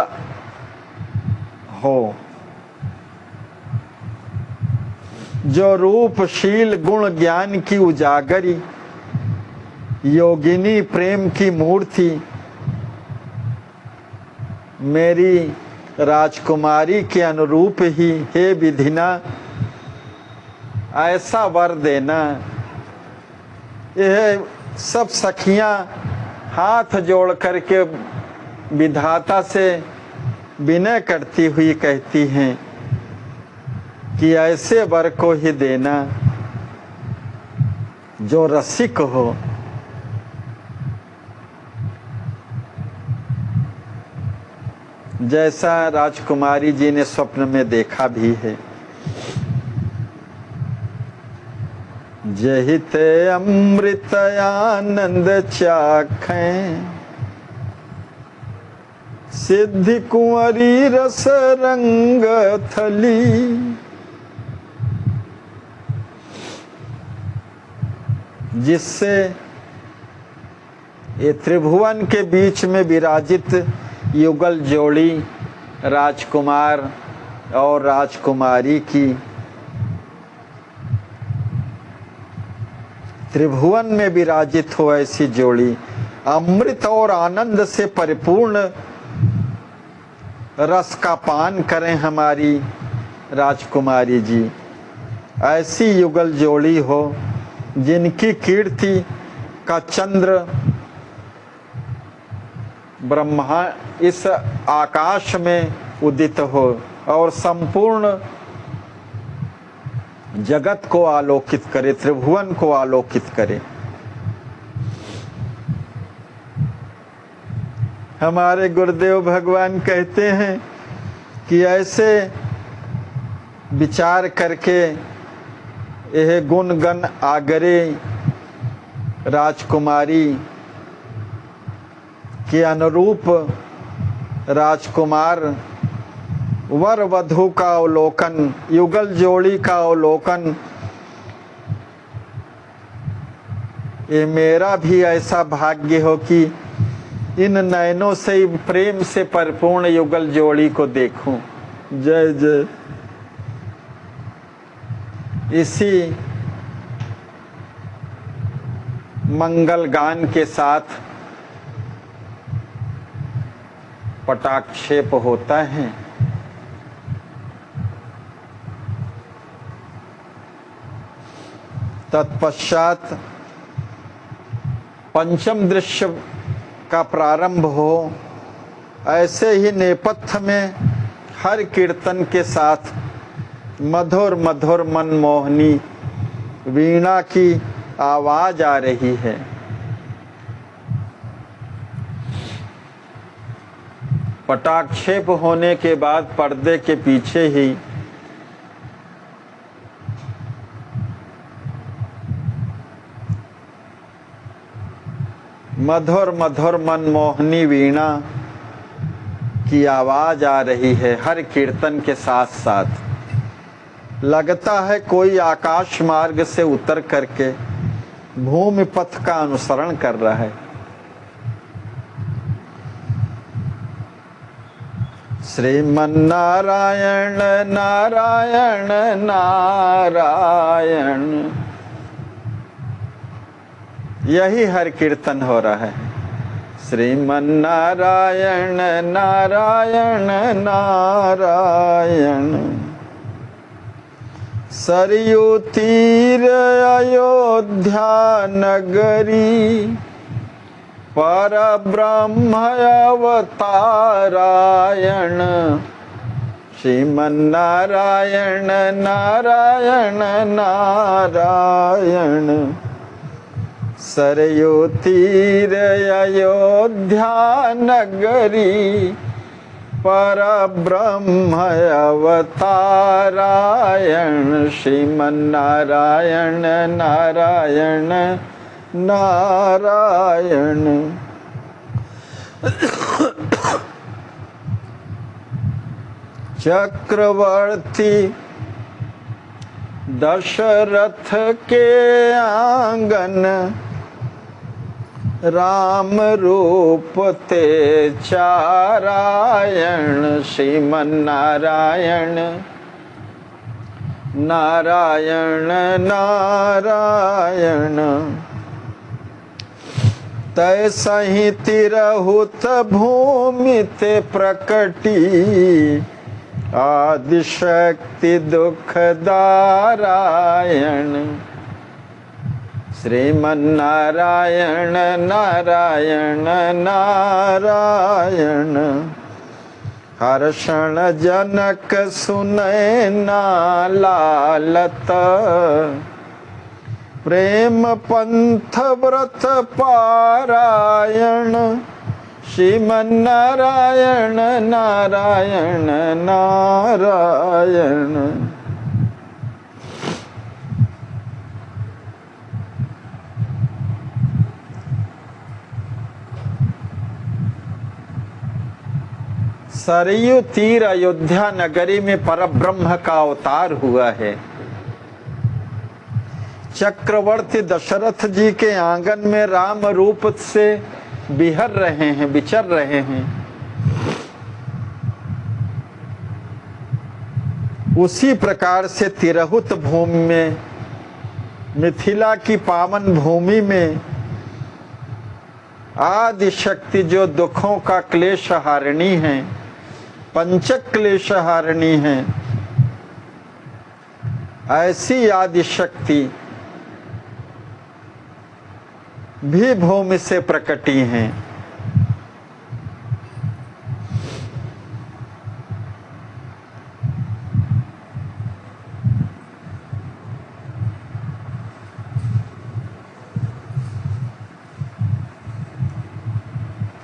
हो, जो रूपशील गुण ज्ञान की उजागरी, योगिनी प्रेम की मूर्ति मेरी राजकुमारी के अनुरूप ही हे विधिना ऐसा वर देना यह सब सखियां हाथ जोड़ करके विधाता से विनय करती हुई कहती हैं कि ऐसे वर को ही देना जो रसिक हो। जैसा राजकुमारी जी ने स्वप्न में देखा भी है। जहित अमृत आनंद चाखें, सिद्धि कुंवरी रस रंग थली। जिससे ये त्रिभुवन के बीच में विराजित युगल जोड़ी राजकुमार और राजकुमारी की त्रिभुवन में विराजित हो, ऐसी जोड़ी अमृत और आनंद से परिपूर्ण रस का पान करें हमारी राजकुमारी जी। ऐसी युगल जोड़ी हो जिनकी कीर्ति का चंद्र ब्रह्मा इस आकाश में उदित हो और संपूर्ण जगत को आलोकित करे, त्रिभुवन को आलोकित करे। हमारे गुरुदेव भगवान कहते हैं कि ऐसे विचार करके यह गुण गण आगरे राजकुमारी के अनुरूप राजकुमार वर वधू का अवलोकन, युगल जोड़ी का अवलोकन, ये मेरा भी ऐसा भाग्य हो कि इन नयनों से प्रेम से परिपूर्ण युगल जोड़ी को देखूं। जय जय। इसी मंगल गान के साथ पटाक्षेप होता है। तत्पश्चात पंचम दृश्य का प्रारंभ हो। ऐसे ही नेपथ्य में हर कीर्तन के साथ मधुर मधुर मनमोहनी वीणा की आवाज आ रही है। पटाक्षेप होने के बाद पर्दे के पीछे ही मधुर मधुर मनमोहनी वीणा की आवाज आ रही है हर कीर्तन के साथ साथ। लगता है कोई आकाश मार्ग से उतर करके भूमि पथ का अनुसरण कर रहा है। श्रीमन्नारायण नारायण नारायण, यही हर कीर्तन हो रहा है। श्रीमन्नारायण नारायण नारायण, सरयू तीर अयोध्या नगरी, पर ब्रह्म अवतारायण। श्रीमन्नारायण नारायण नारायण, सरयू तीर अयोध्या नगरी, पर ब्रह्म अवतारायण। श्रीमन्नारायण नारायण नारायण। चक्रवर्ती दशरथ के आंगन, राम रूप ते चारायण। श्रीमन्नारायण नारायण नारायण, तय सही तिरहुत भूमि ते प्रकटी, आदिशक्ति दुखदारायण। श्रीमन्नारायण नारायण नारायण, हर्षण जनक सुनै ना लालत, प्रेम पंथ व्रत पारायण, श्रीमन्नारायण नारायण नारायण। सरयू तीर अयोध्या नगरी में परब्रह्म का अवतार हुआ है। चक्रवर्ती दशरथ जी के आंगन में राम रूप से विहर रहे हैं, विचर रहे हैं। उसी प्रकार से तिरहुत भूमि में, मिथिला की पावन भूमि में आदि शक्ति जो दुखों का क्लेश हारिणी है, पंचक क्लेश हारिणी है, ऐसी आदि शक्ति भी भूमि से प्रकटी हैं।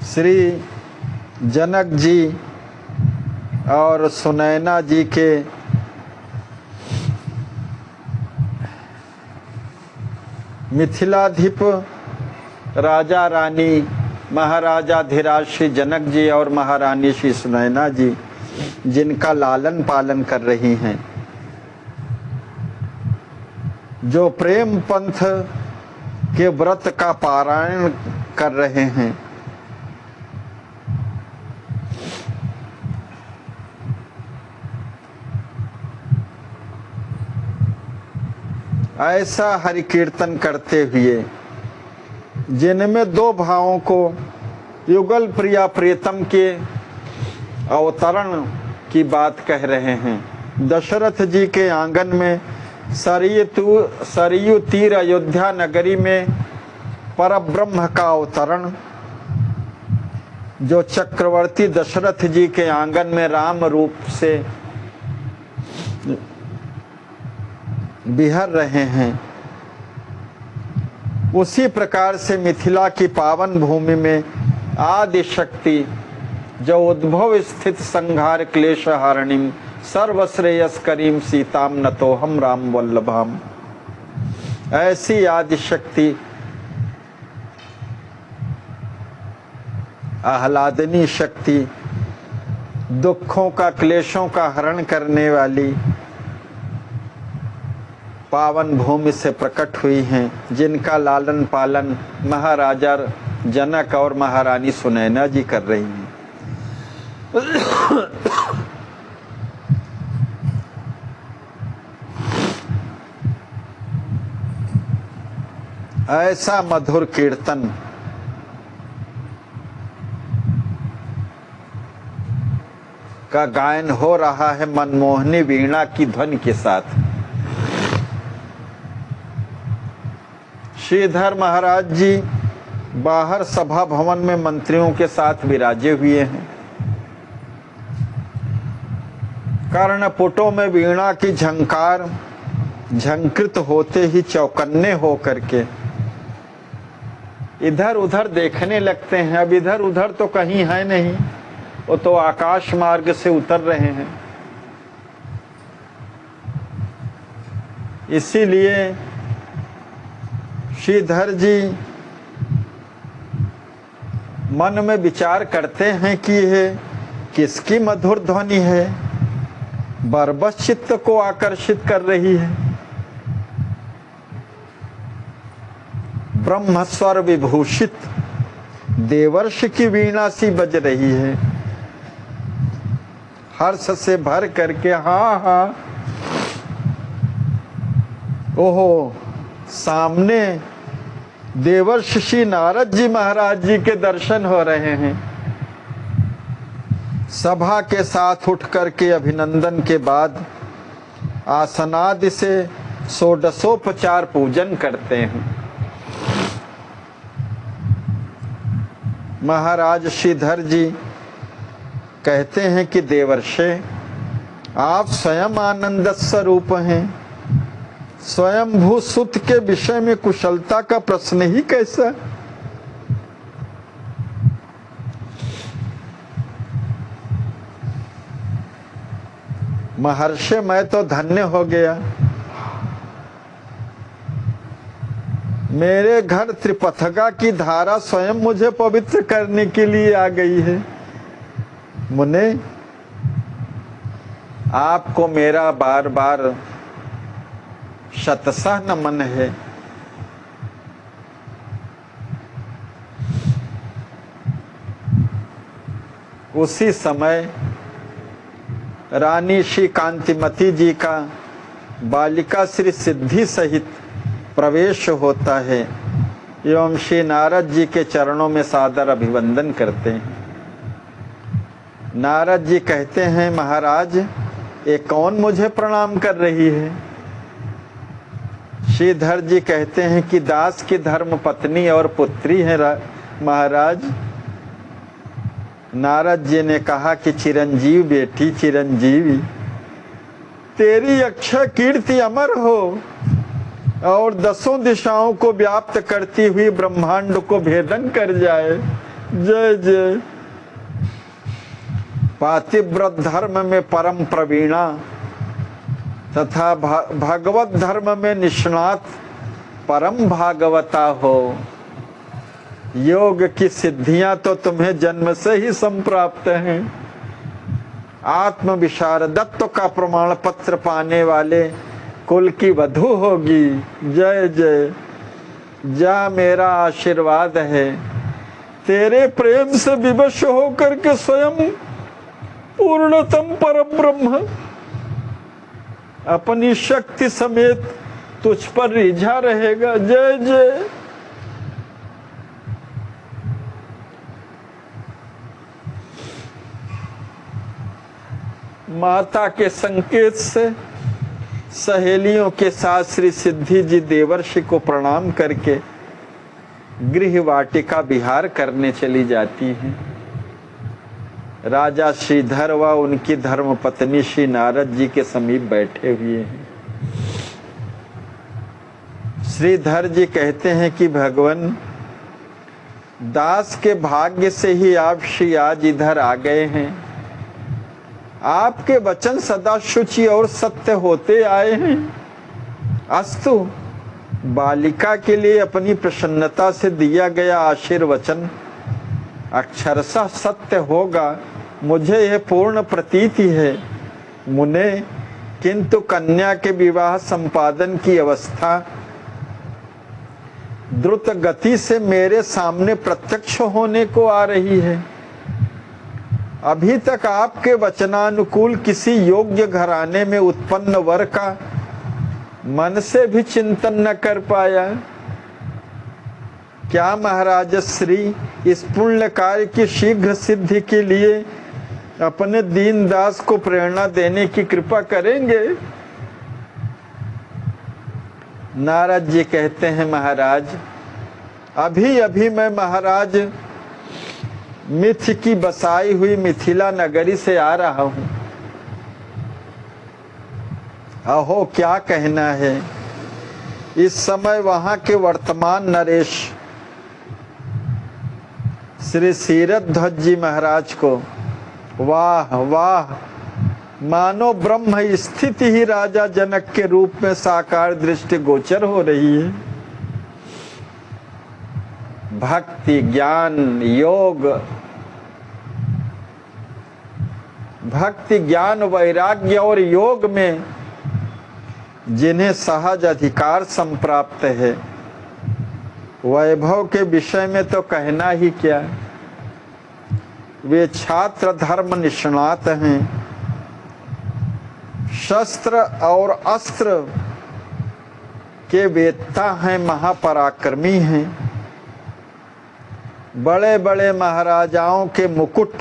श्री जनक जी और सुनैना जी के मिथिलाधिप राजा रानी महाराजा धीराज श्री जनक जी और महारानी श्री सुनैना जी जिनका लालन पालन कर रही हैं, जो प्रेम पंथ के व्रत का पारायण कर रहे हैं, ऐसा हरि कीर्तन करते हुए जिनमें दो भावों को युगल प्रिया प्रीतम के अवतरण की बात कह रहे हैं। दशरथ जी के आंगन में सरयू तीर अयोध्या नगरी में परब्रह्म का अवतरण, जो चक्रवर्ती दशरथ जी के आंगन में राम रूप से बिहर रहे हैं, उसी प्रकार से मिथिला की पावन भूमि में आदि शक्ति जो उद्भव स्थित संहार क्लेश हारिणीम सर्वश्रेयस्करीम सीताम नतोहम राम वल्लभाम, ऐसी आदि शक्ति आह्लादनी शक्ति, दुखों का क्लेशों का हरण करने वाली पावन भूमि से प्रकट हुई हैं, जिनका लालन पालन महाराजा जनक और महारानी सुनैना जी कर रही हैं। ऐसा मधुर कीर्तन का गायन हो रहा है मनमोहनी वीणा की ध्वनि के साथ। श्रीधर महाराज जी बाहर सभा भवन में मंत्रियों के साथ विराजे हुए हैं। कर्णपुटों में वीणा की झंकार झंकृत होते ही चौकन्ने हो करके इधर उधर देखने लगते हैं। अब इधर उधर तो कहीं है नहीं, वो तो आकाश मार्ग से उतर रहे हैं। इसीलिए श्रीधर जी मन में विचार करते हैं कि यह किसकी मधुर ध्वनि है, बरबस चित्त को आकर्षित कर रही है। ब्रह्म स्वर विभूषित देवर्ष की वीणा सी बज रही है। हर्ष से भर करके हाँ हाँ, ओहो, सामने देवर्ष श्री नारद जी महाराज जी के दर्शन हो रहे हैं। सभा के साथ उठ करके अभिनंदन के बाद आसनादि से षोडशोपचार पूजन करते हैं। महाराज श्रीधर जी कहते हैं कि देवर्षे, आप स्वयं आनंद स्वरूप हैं, स्वयंभू सुत के विषय में कुशलता का प्रश्न ही कैसा। महर्षि, मैं तो धन्य हो गया, मेरे घर त्रिपथगा की धारा स्वयं मुझे पवित्र करने के लिए आ गई है। मुने, आपको मेरा बार बार शतशः नमन है। उसी समय रानी श्री कांतिमती जी का बालिका श्री सिद्धि सहित प्रवेश होता है एवं श्री नारद जी के चरणों में सादर अभिवंदन करते हैं। नारद जी कहते हैं, महाराज ये कौन मुझे प्रणाम कर रही है। श्रीधर जी कहते हैं कि दास की धर्म पत्नी और पुत्री है महाराज। नारद जी ने कहा कि चिरंजीव बेटी, चिरंजीवी, तेरी अक्षय कीर्ति अमर हो और दसों दिशाओं को व्याप्त करती हुई ब्रह्मांड को भेदन कर जाए। जय जय। पातिव्रत धर्म में परम प्रवीणा तथा भगवत धर्म में निष्णात परम भागवता हो। योग की सिद्धियां तो तुम्हें जन्म से ही संप्राप्त हैं। आत्म विशारदत्व का प्रमाण पत्र पाने वाले कुल की वधू होगी। जय जय। जा मेरा आशीर्वाद है, तेरे प्रेम से विवश होकर के स्वयं पूर्णतम परम ब्रह्म अपनी शक्ति समेत तुझ पर रिझा रहेगा। जय जय। माता के संकेत से सहेलियों के साथ श्री सिद्धि जी देवर्षि को प्रणाम करके गृह वाटिका विहार करने चली जाती हैं। राजा श्रीधर व उनकी धर्म पत्नी श्री नारद जी के समीप बैठे हुए हैं। श्रीधर जी कहते हैं कि भगवान, दास के भाग्य से ही आप श्री आज इधर आ गए हैं। आपके वचन सदा शुचि और सत्य होते आए हैं। अस्तु, बालिका के लिए अपनी प्रसन्नता से दिया गया आशीर्वचन अक्षरशः सत्य होगा, मुझे यह पूर्ण प्रतीति है। मुने, किंतु कन्या के विवाह संपादन की अवस्था द्रुत गति से मेरे सामने प्रत्यक्ष होने को आ रही है। अभी तक आपके वचनानुकूल किसी योग्य घराने में उत्पन्न वर का मन से भी चिंतन न कर पाया। क्या महाराज श्री इस पुण्य कार्य की शीघ्र सिद्धि के लिए अपने दीन दास को प्रेरणा देने की कृपा करेंगे। नारद जी कहते हैं, महाराज अभी अभी मैं महाराज मिथि की बसाई हुई मिथिला नगरी से आ रहा हूं। अहो क्या कहना है, इस समय वहां के वर्तमान नरेश श्री सीरध्वज जी महाराज को वाह वाह, मानो ब्रह्म स्थिति ही राजा जनक के रूप में साकार दृष्टि गोचर हो रही है। भक्ति, ज्ञान, योग, भक्ति, ज्ञान, वैराग्य और योग में जिन्हें सहज अधिकार संप्राप्त है, वैभव के विषय में तो कहना ही क्या। वे छात्र धर्म निष्णात हैं, शस्त्र और अस्त्र के वेत्ता हैं, महापराक्रमी हैं। बड़े बड़े महाराजाओं के मुकुट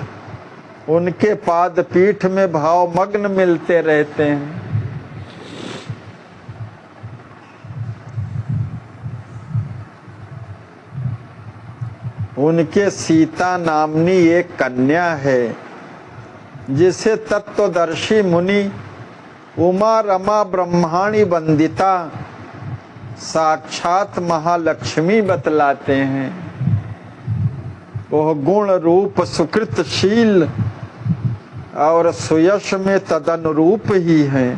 उनके पाद पीठ में भावमग्न मिलते रहते हैं। उनके सीता नामनी एक कन्या है, जिसे तत्वदर्शी मुनि उमा रमा ब्रह्माणी वंदिता साक्षात महालक्ष्मी बतलाते हैं। वह गुण रूप सुकृतशील और सुयश में तदनुरूप ही हैं।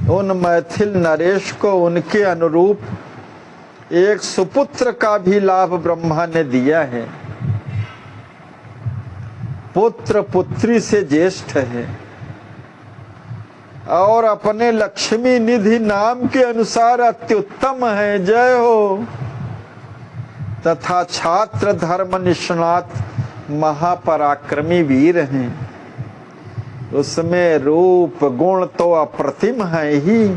उन मैथिल नरेश को उनके अनुरूप एक सुपुत्र का भी लाभ ब्रह्मा ने दिया है। पुत्र पुत्री से ज्येष्ठ है और अपने लक्ष्मी निधि नाम के अनुसार अत्युत्तम है। जय हो। तथा छात्र धर्म निष्णात महापराक्रमी वीर हैं। उसमें रूप गुण तो अप्रतिम है ही,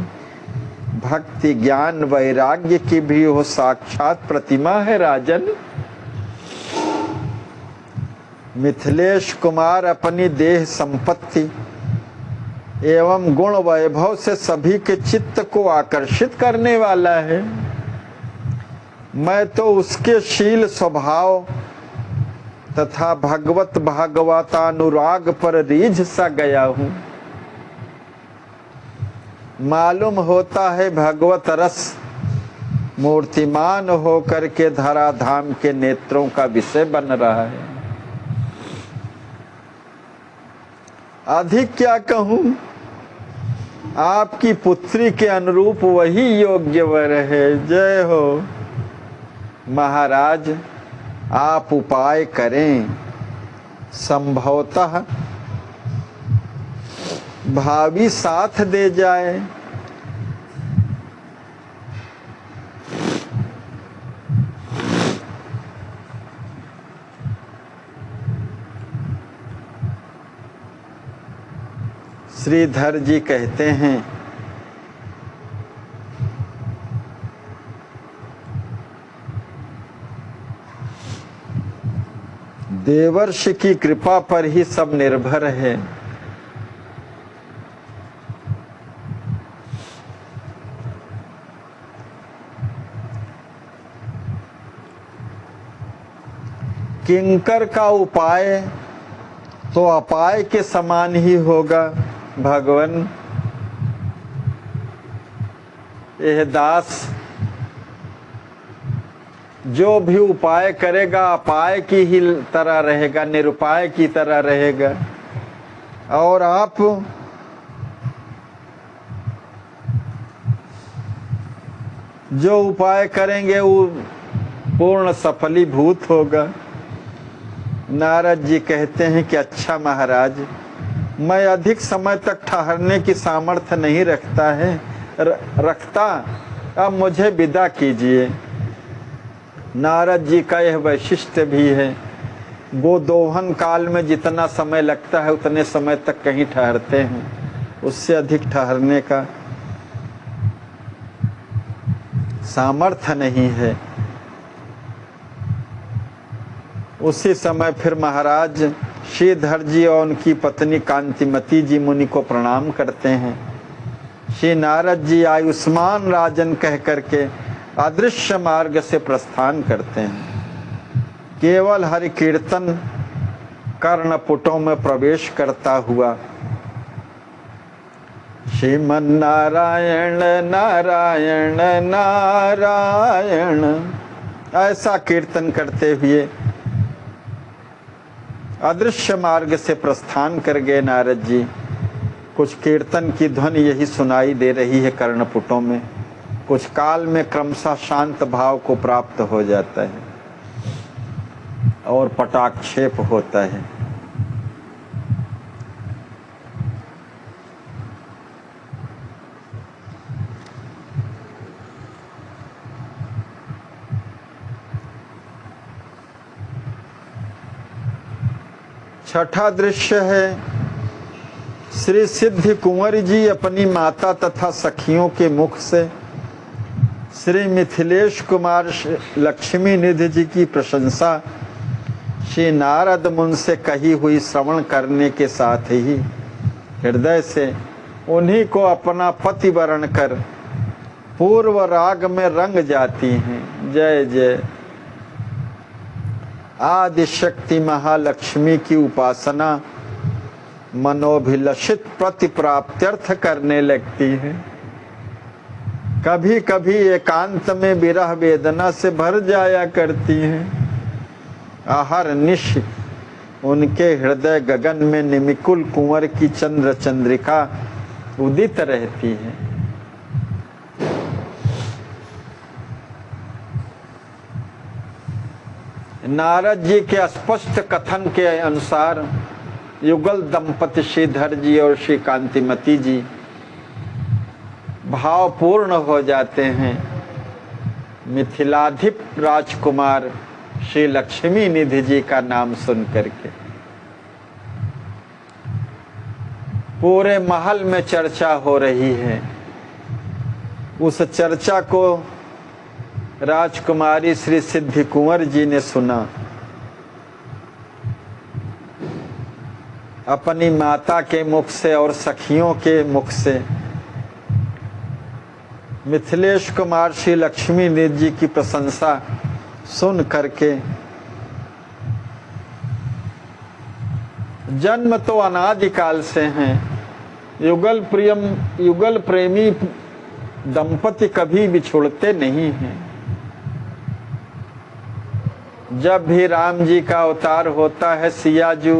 भक्ति ज्ञान वैराग्य की भी वो साक्षात प्रतिमा है। राजन, मिथिलेश कुमार अपनी देह संपत्ति एवं गुण वैभव से सभी के चित्त को आकर्षित करने वाला है। मैं तो उसके शील स्वभाव तथा भगवत भागवतानुराग पर रीझ सा गया हूँ। मालूम होता है भगवत रस मूर्तिमान होकर के धराधाम के नेत्रों का विषय बन रहा है। अधिक क्या कहूँ, आपकी पुत्री के अनुरूप वही योग्य वर है। जय हो। महाराज, आप उपाय करें, संभवतः भाभी साथ दे जाए। श्रीधर जी कहते हैं, देवर्षि की कृपा पर ही सब निर्भर है। किंकर का उपाय तो अपाय के समान ही होगा। भगवान, यह दास जो भी उपाय करेगा अपाय की ही तरह रहेगा, निरुपाय की तरह रहेगा। और आप जो उपाय करेंगे वो पूर्ण सफलीभूत होगा। नारद जी कहते हैं कि अच्छा महाराज, मैं अधिक समय तक ठहरने की सामर्थ्य नहीं रखता, अब मुझे विदा कीजिए। नारद जी का यह वैशिष्ट्य भी है, गोदोहन काल में जितना समय लगता है उतने समय तक कहीं ठहरते हैं, उससे अधिक ठहरने का सामर्थ्य नहीं है। उसी समय फिर महाराज श्रीधर जी और उनकी पत्नी कांतिमती जी मुनि को प्रणाम करते हैं। श्री नारद जी आयुष्मान राजन कह करके अदृश्य मार्ग से प्रस्थान करते हैं। केवल हरि कीर्तन कर्णपुटों में प्रवेश करता हुआ श्रीमन नारायण नारायण नारायण ऐसा कीर्तन करते हुए अदृश्य मार्ग से प्रस्थान कर गए नारद जी। कुछ कीर्तन की ध्वनि यही सुनाई दे रही है कर्णपुटों में। कुछ काल में क्रमशः शांत भाव को प्राप्त हो जाता है और पटाक्षेप होता है। छठा दृश्य है, श्री सिद्धि कुंवर जी अपनी माता तथा सखियों के मुख से श्री मिथिलेश कुमार लक्ष्मी निधि जी की प्रशंसा श्री नारद मुनि से कही हुई श्रवण करने के साथ ही हृदय से उन्हीं को अपना पति वरण कर पूर्व राग में रंग जाती हैं। जय जय। आदि शक्ति महालक्ष्मी की उपासना मनोभिलषित प्रतिप्राप्त्यर्थ करने लगती है। कभी कभी एकांत में विरह वेदना से भर जाया करती है। आहर निश उनके हृदय गगन में निमिकुल कुंवर की चंद्र चंद्रिका उदित रहती है। नारद जी के स्पष्ट कथन के अनुसार युगल दंपति श्रीधर जी और श्री कांतिमती जी भावपूर्ण हो जाते हैं। मिथिलाधिप राजकुमार श्री लक्ष्मी निधि जी का नाम सुन करके पूरे महल में चर्चा हो रही है। उस चर्चा को राजकुमारी श्री सिद्धि कुंवर जी ने सुना। अपनी माता के मुख से और सखियों के मुख से मिथिलेश कुमार श्री लक्ष्मी निधि जी की प्रशंसा सुन करके जन्म तो अनादिकाल से हैं, युगल प्रेमी दंपति कभी बिछुड़ते नहीं हैं। जब भी राम जी का अवतार होता है, सियाजू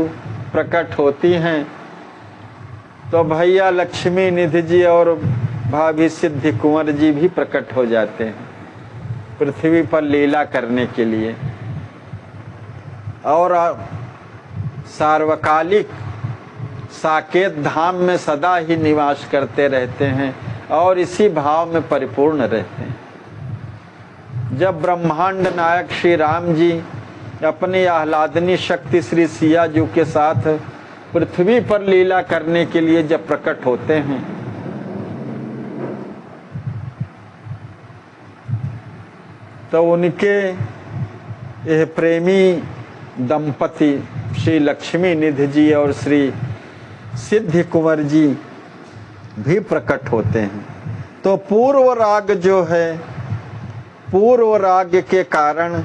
प्रकट होती हैं, तो भैया लक्ष्मी निधि जी और भाभी सिद्धि कुंवर जी भी प्रकट हो जाते हैं पृथ्वी पर लीला करने के लिए। और सार्वकालिक साकेत धाम में सदा ही निवास करते रहते हैं और इसी भाव में परिपूर्ण रहते हैं। जब ब्रह्मांड नायक श्री राम जी अपनी आह्लादनी शक्ति श्री सियाजू के साथ पृथ्वी पर लीला करने के लिए जब प्रकट होते हैं, तो उनके यह प्रेमी दंपति श्री लक्ष्मी निधि जी और श्री सिद्धि कुंवर जी भी प्रकट होते हैं। तो पूर्व राग जो है, पूर्व राग के कारण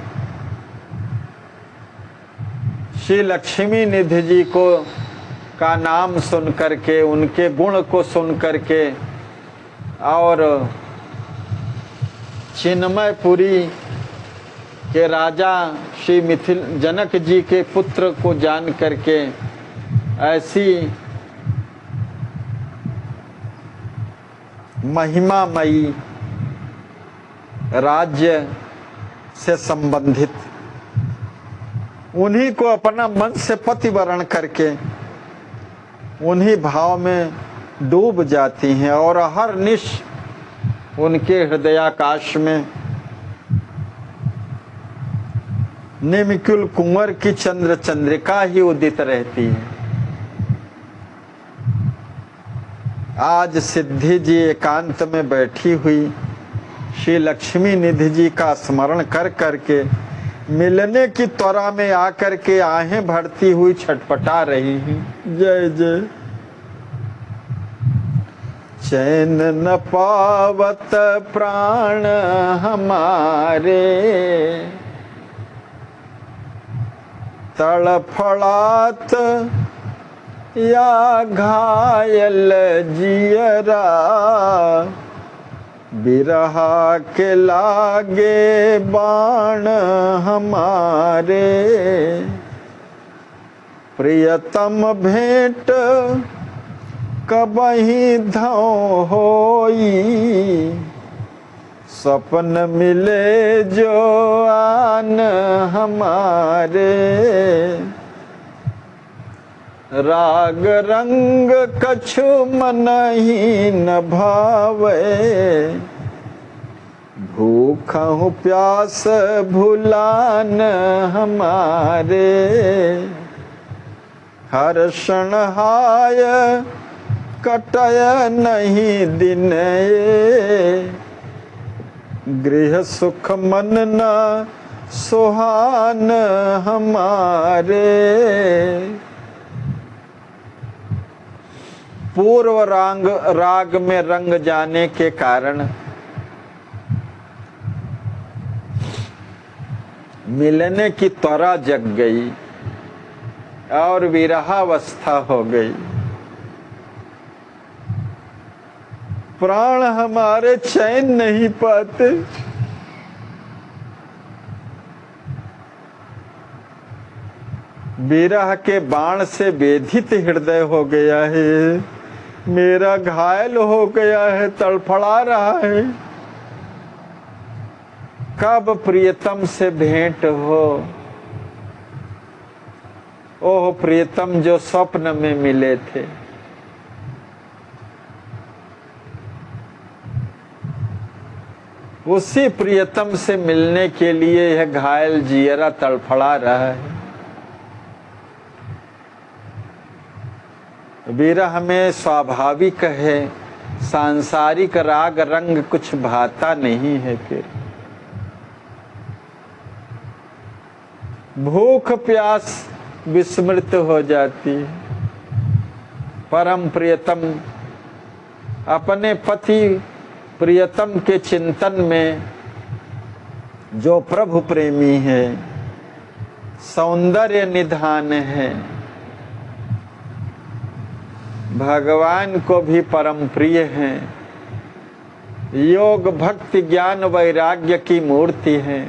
श्री लक्ष्मी निधि जी को का नाम सुन करके, उनके गुण को सुन करके और चिन्मयपुरी के राजा श्री मिथिल जनक जी के पुत्र को जान करके ऐसी महिमामयी राज्य से संबंधित उन्हीं को अपना मन से पतिवरण करके उन्हीं भाव में डूब जाती हैं और हर निश उनके हृदयाकाश में निमिकुल कुंवर की चंद्र चंद्रिका ही उदित रहती है। आज सिद्धि जी एकांत में बैठी हुई श्री लक्ष्मी निधि जी का स्मरण कर करके मिलने की त्वरा में आकर के आहें भरती हुई छटपटा रही हैं। जय जय। चैन न पावत प्राण हमारे, तड़फड़ात या घायल जियरा, बिरहा के लागे बाण हमारे, प्रियतम भेंट कबही धौ होई, सपन मिले जो आन हमारे, राग रंग कछु मन ही न भावे, भूखहु प्यास भुलान हमारे, हर क्षण हाय कटय नहीं दिन, गृह सुख मन न सुहान हमारे। पूर्व राग में रंग जाने के कारण मिलने की त्वरा जग गई और विरहावस्था हो गई। प्राण हमारे चैन नहीं पाते। विरह के बाण से वेधित हृदय हो गया है, मेरा घायल हो गया है, तड़फड़ा रहा है। कब प्रियतम से भेंट हो, ओह प्रियतम जो स्वप्न में मिले थे। उसी प्रियतम से मिलने के लिए यह घायल जियरा तड़फड़ा रहा है। विरह में स्वाभाविक है, सांसारिक राग रंग कुछ भाता नहीं है। फिर भूख प्यास विस्मृत हो जाती है। परम प्रियतम अपने पति प्रियतम के चिंतन में जो प्रभु प्रेमी है, सौंदर्य निधान है, भगवान को भी परम प्रिय है, योग भक्ति ज्ञान वैराग्य की मूर्ति है।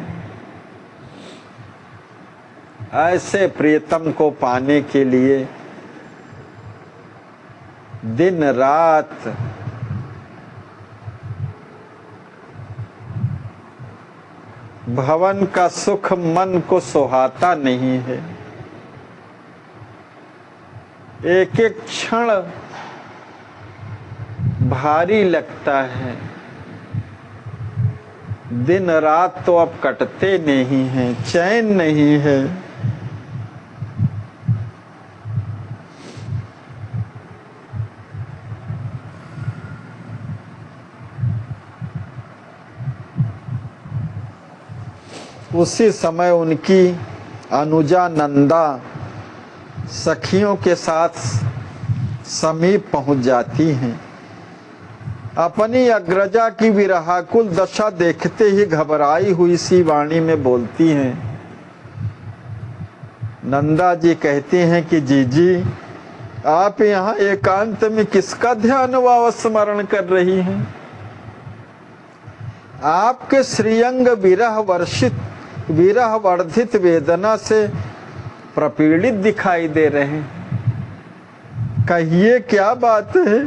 ऐसे प्रियतम को पाने के लिए दिन रात भवन का सुख मन को सुहाता नहीं है। एक एक क्षण भारी लगता है। दिन रात तो अब कटते नहीं हैं, चैन नहीं है। उसी समय उनकी अनुजा नंदा सखियों के साथ समीप पहुंच जाती हैं। अपनी अग्रजा की विरहाकुल दशा देखते ही घबराई हुई सी वाणी में बोलती हैं। नंदा जी कहती हैं कि जीजी, आप यहाँ एकांत में किसका ध्यान व स्मरण कर रही हैं? आपके श्रीअंग विरह वर्धित वेदना से प्रपीड़ित दिखाई दे रहे हैं। कहिए क्या बात है?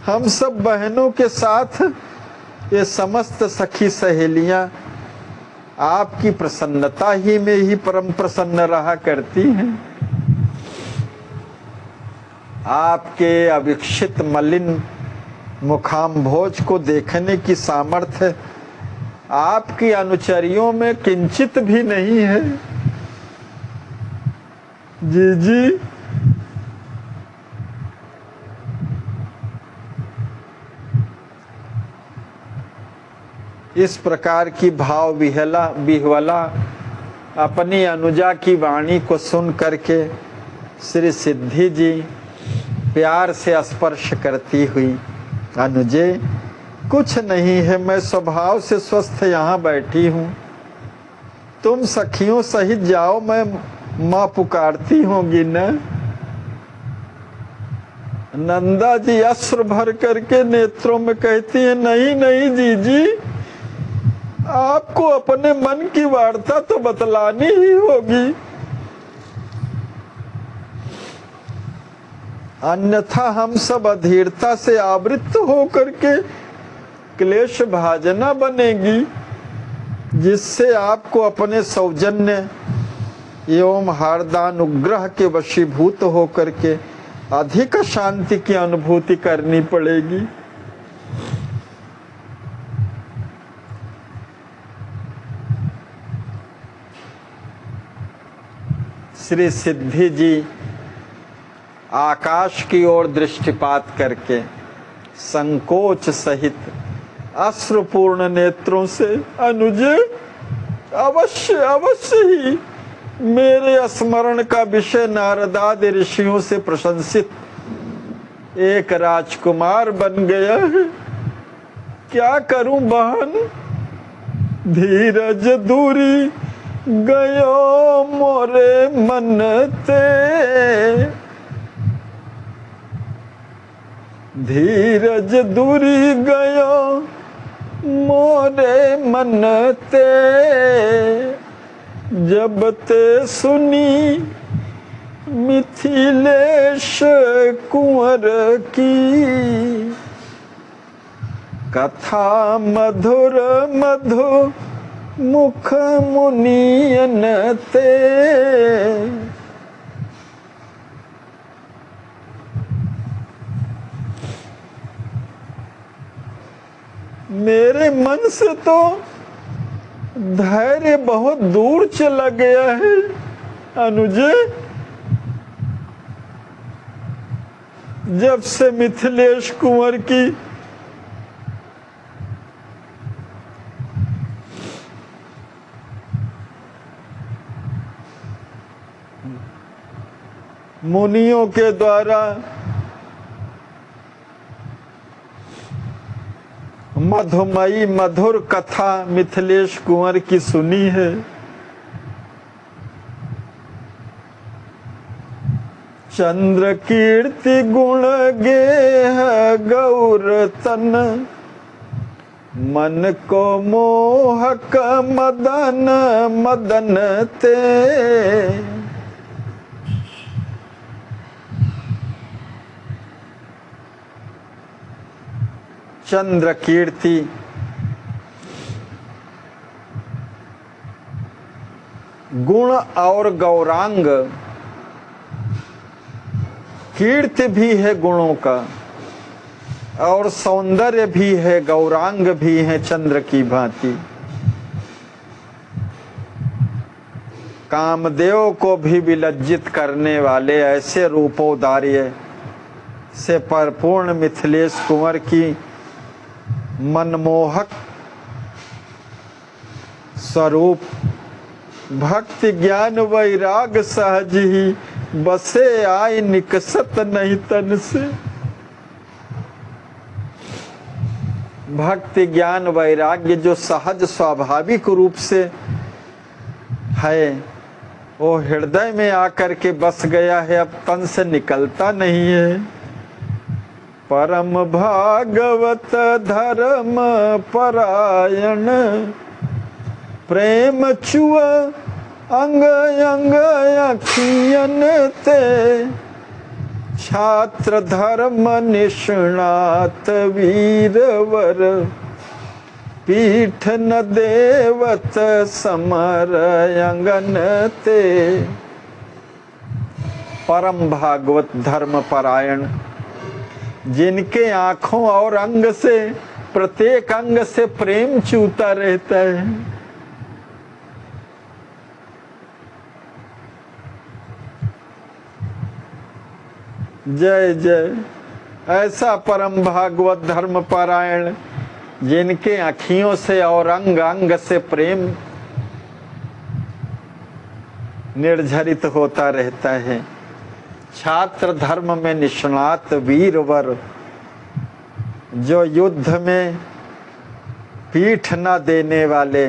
हम सब बहनों के साथ ये समस्त सखी सहेलियां आपकी प्रसन्नता ही में ही परम प्रसन्न रहा करती हैं। आपके अविक्षित मलिन मुखाम्भोज को देखने की सामर्थ्य आपकी अनुचरियों में किंचित भी नहीं है। जी इस प्रकार की भाव विह्वला अपनी अनुजा की वाणी को सुन करके श्री सिद्धि जी प्यार से स्पर्श करती हुई, अनुजे कुछ नहीं है, मैं स्वभाव से स्वस्थ यहाँ बैठी हूँ, तुम सखियों सहित जाओ, मैं माँ पुकारती होंगी न। नंदा जी अश्रु भर करके नेत्रों में कहती है, नहीं नहीं जीजी, आपको अपने मन की वार्ता तो बतलानी ही होगी, अन्यथा हम सब अधीरता से आवृत होकर के क्लेश भाजना बनेगी, जिससे आपको अपने सौजन्य एवं हार्दानुग्रह के वशीभूत होकर के अधिक शांति की अनुभूति करनी पड़ेगी। श्री सिद्धि जी आकाश की ओर दृष्टिपात करके संकोच सहित अश्रुपूर्ण नेत्रों से, अनुजे अवश्य अवश्य ही मेरे स्मरण का विषय नारदादि ऋषियों से प्रशंसित एक राजकुमार बन गया है। क्या करूं बहन? धीरज दूरी गयो मोरे मन ते, धीरज दूरी गयो मोरे मन ते, जब ते सुनी मिथिलेश कुंवर की, कथा मधुर मधु मुख मुनियन ते। मेरे मन से तो धैर्य बहुत दूर चला गया है अनुजे, जब से मिथिलेश कुंवर की मुनियों के द्वारा मधुमयी मधुर कथा मिथिलेश कुंवर की सुनी है। चंद्र कीर्ति गुण गेह गौर तन, मन को मोहक मदन मदन ते। चंद्र कीर्ति गुण और गौरांग, कीर्ति भी है गुणों का और सौंदर्य भी है, गौरांग भी है चंद्र की भांति। कामदेव को भी विलज्जित करने वाले ऐसे रूपोदार्य से परिपूर्ण मिथिलेश कुंवर की मनमोहक स्वरूप भक्ति ज्ञान वैराग सहज ही बसे आए निकसत नहीं तन से। भक्ति ज्ञान वैराग्य जो सहज स्वाभाविक रूप से है वो हृदय में आकर के बस गया है, अब तन से निकलता नहीं है। परम भागवत धर्म परायण, प्रेम चुआ अंग अंग अखियन ते। छात्र धर्म निष्णात वीरवर, पीठ न देवत समर अंगन ते। परम भागवत धर्म परायण, जिनके आंखों और अंग से प्रत्येक अंग से प्रेम चूता रहता है। जय जय। ऐसा परम भागवत धर्म परायण जिनके आँखियों से और अंग अंग से प्रेम निर्झरित होता रहता है। छात्र धर्म में निष्णात वीरवर, जो युद्ध में पीठ न देने वाले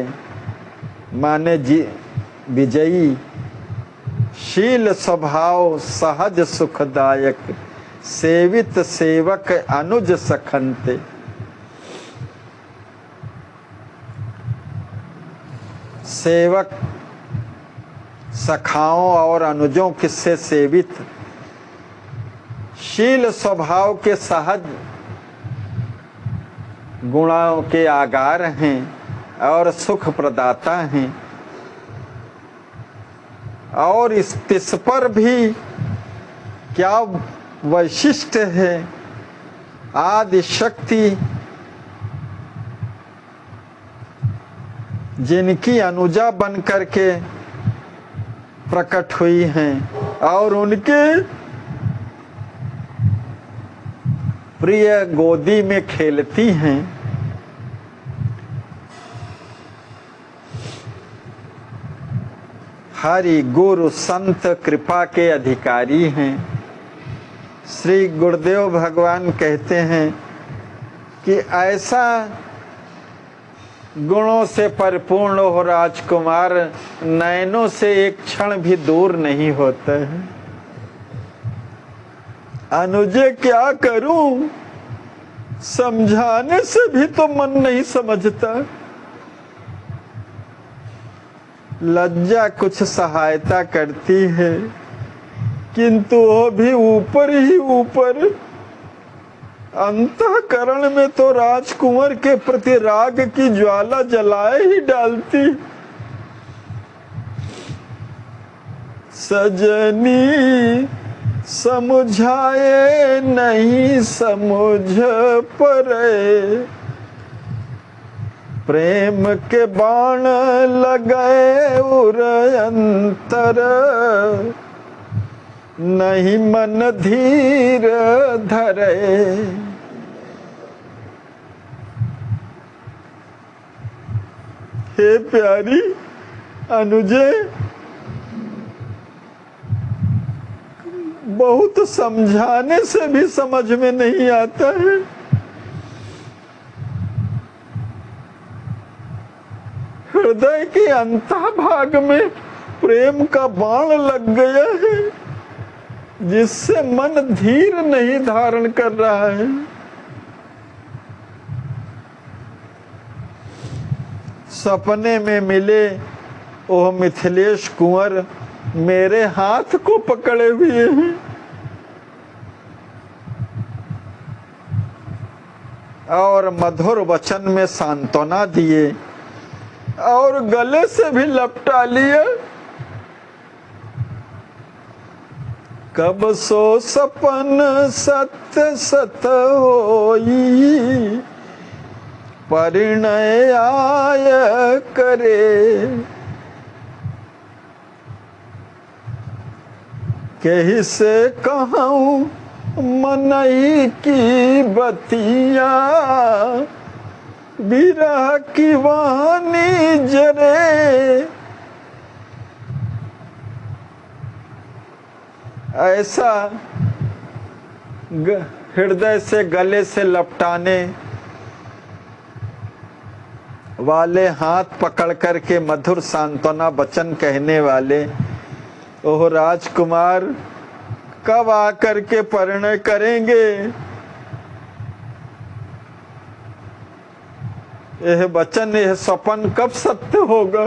माने विजयी, शील स्वभाव सहज सुखदायक, सेवित सेवक अनुज सखनते। सेवक सखाओं और अनुजों किससे सेवित, शील स्वभाव के सहज गुणों के आगार हैं और सुख प्रदाता हैं। और इस पर भी क्या वैशिष्ट है, आदि शक्ति जिनकी अनुजा बन करके प्रकट हुई हैं और उनके प्रिय गोदी में खेलती हैं। हरि गुरु संत कृपा के अधिकारी हैं। श्री गुरुदेव भगवान कहते हैं कि ऐसा गुणों से परिपूर्ण हो राजकुमार, नयनों से एक क्षण भी दूर नहीं होता है। अनुजे क्या करूं, समझाने से भी तो मन नहीं समझता। लज्जा कुछ सहायता करती है, किंतु वो भी ऊपर ही ऊपर। अंतःकरण में तो राजकुमार के प्रति राग की ज्वाला जलाए ही डालती। सजनी समझाए नहीं समझ परे, प्रेम के बाण लगाए उर अंतर, नहीं मन धीर धरे। हे प्यारी अनुजे, बहुत समझाने से भी समझ में नहीं आता है। हृदय के अंतःभाग में प्रेम का बाण लग गया है, जिससे मन धीर नहीं धारण कर रहा है। सपने में मिले ओह मिथिलेश कुंवर मेरे हाथ को पकड़े हुए हैं और मधुर वचन में सांत्वना दिए और गले से भी लपटा लिया। कब सो सपन सत्य सत होई, परिणय आय करे। कहीं से कहूँ मनई की बतिया, विरह की वानी जरे। ऐसा हृदय से गले से लपटाने वाले, हाथ पकड़ कर के मधुर सांत्वना वचन कहने वाले ओह राजकुमार कब आकर के परिणय करेंगे। यह वचन, यह सपन कब सत्य होगा।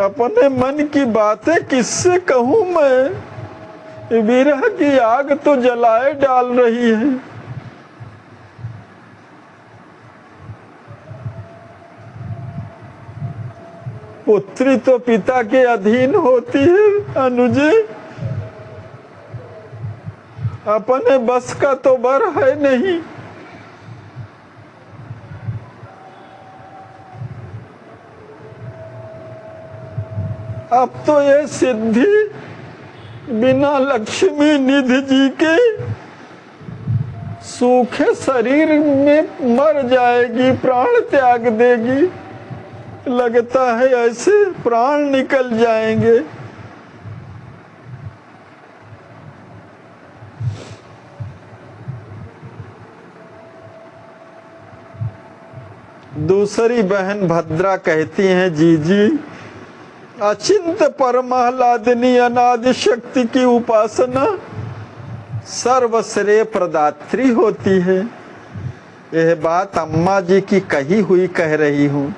अपने मन की बातें किससे कहूं मैं, विरह की आग तो जलाए डाल रही है। पुत्री तो पिता के अधीन होती है अनुजे, अपने बस का तो बर है नहीं। अब तो ये सिद्धि बिना लक्ष्मी निधि जी के सूखे शरीर में मर जाएगी, प्राण त्याग देगी। लगता है ऐसे प्राण निकल जाएंगे। दूसरी बहन भद्रा कहती हैं, जीजी अचिंत परमाह्लादिनी अनादि शक्ति की उपासना सर्वश्रेय प्रदात्री होती है। यह बात अम्मा जी की कही हुई कह रही हूँ।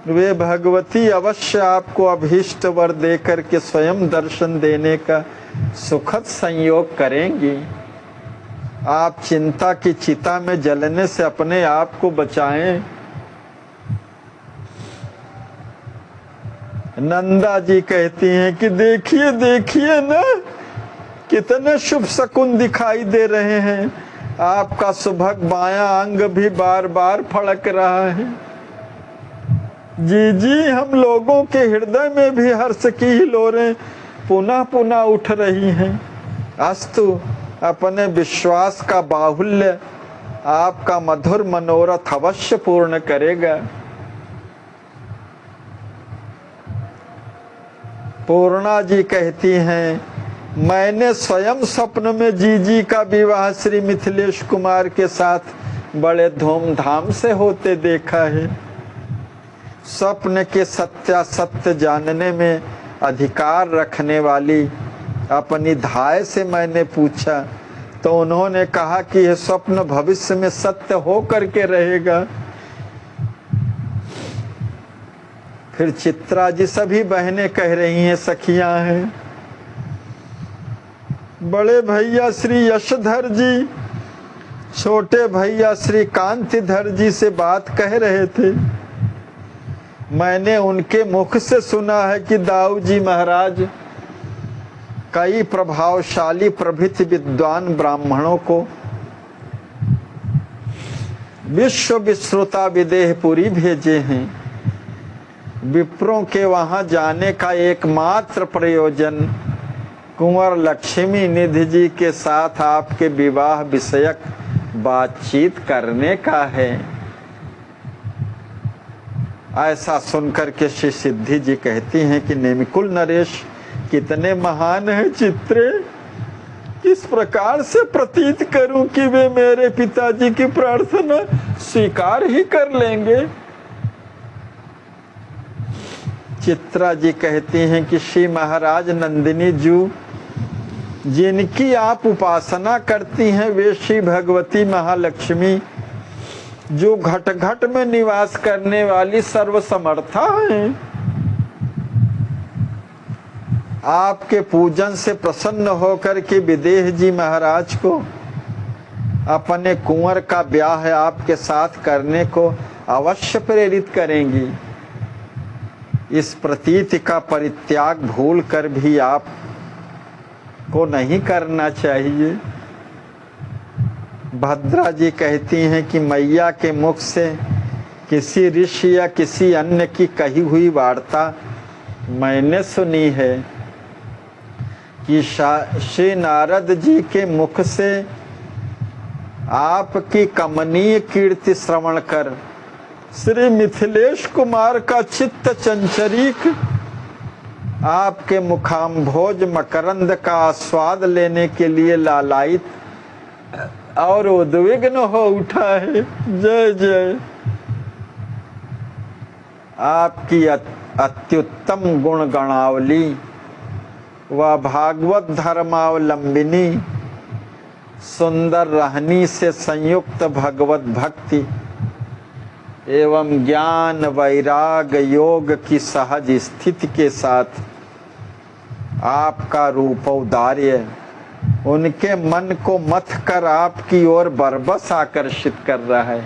वे भगवती अवश्य आपको अभीष्ट वर देकर के स्वयं दर्शन देने का सुखद संयोग करेंगी। आप चिंता की चिता में जलने से अपने आप को बचाएं। नंदा जी कहती हैं कि देखिए देखिए ना, कितने शुभ शकुन दिखाई दे रहे हैं। आपका सुभग बायां अंग भी बार बार फड़क रहा है। जी जी, हम लोगों के हृदय में भी हर्ष की हिलोरें पुनः पुनः उठ रही हैं। अस्तु, अपने विश्वास का बाहुल्य आपका मधुर मनोरथ अवश्य पूर्ण करेगा। पूर्णा जी कहती हैं, मैंने स्वयं स्वप्न में जीजी का विवाह श्री मिथिलेश कुमार के साथ बड़े धूमधाम से होते देखा है। स्वप्न के सत्यासत्य जानने में अधिकार रखने वाली अपनी धाय से मैंने पूछा तो उन्होंने कहा कि यह स्वप्न भविष्य में सत्य हो करके रहेगा। फिर चित्रा जी सभी बहनें कह रही हैं, सखियां हैं। बड़े भैया श्री यशधर जी छोटे भैया श्री कांतिधर जी से बात कह रहे थे। मैंने उनके मुख से सुना है कि दाऊ जी महाराज कई प्रभावशाली प्रभृति विद्वान ब्राह्मणों को विश्व विश्रुता विदेहपुरी भेजे हैं। विप्रों के वहां जाने का एकमात्र प्रयोजन कुंवर लक्ष्मी निधि जी के साथ आपके विवाह विषयक बातचीत करने का है। ऐसा सुनकर के श्री सिद्धि जी कहती हैं कि नेमिकुल नरेश कितने महान है चित्रे। किस प्रकार से प्रतीत करूं कि वे मेरे पिताजी की प्रार्थना स्वीकार ही कर लेंगे। चित्रा जी कहती हैं कि श्री महाराज नंदिनी जी जिनकी आप उपासना करती हैं वे श्री भगवती महालक्ष्मी जो घट घट में निवास करने वाली सर्वसमर्था हैं। आपके पूजन से प्रसन्न होकर के विदेह जी महाराज को अपने कुंवर का ब्याह आपके साथ करने को अवश्य प्रेरित करेंगी। इस प्रतीति का परित्याग भूल कर भी आप को नहीं करना चाहिए। भद्रा जी कहती हैं कि मैया के मुख से किसी ऋषि या किसी अन्य की कही हुई वार्ता मैंने सुनी है कि श्री नारद जी के मुख से आपकी कमनीय कीर्ति श्रवण कर श्री मिथिलेश कुमार का चित्त चंचरीक आपके मुखाम्भोज मकरंद का आस्वाद लेने के लिए लालायित और उद्विग्न हो उठा है। जय जय। आपकी अत्युत्तम गुण गणावली व भागवत धर्मावलंबिनी सुंदर रहनी से संयुक्त भगवत भक्ति एवं ज्ञान वैराग योग की सहज स्थिति के साथ आपका रूप औदार्य उनके मन को मथ कर आपकी ओर बरबस आकर्षित कर रहा है।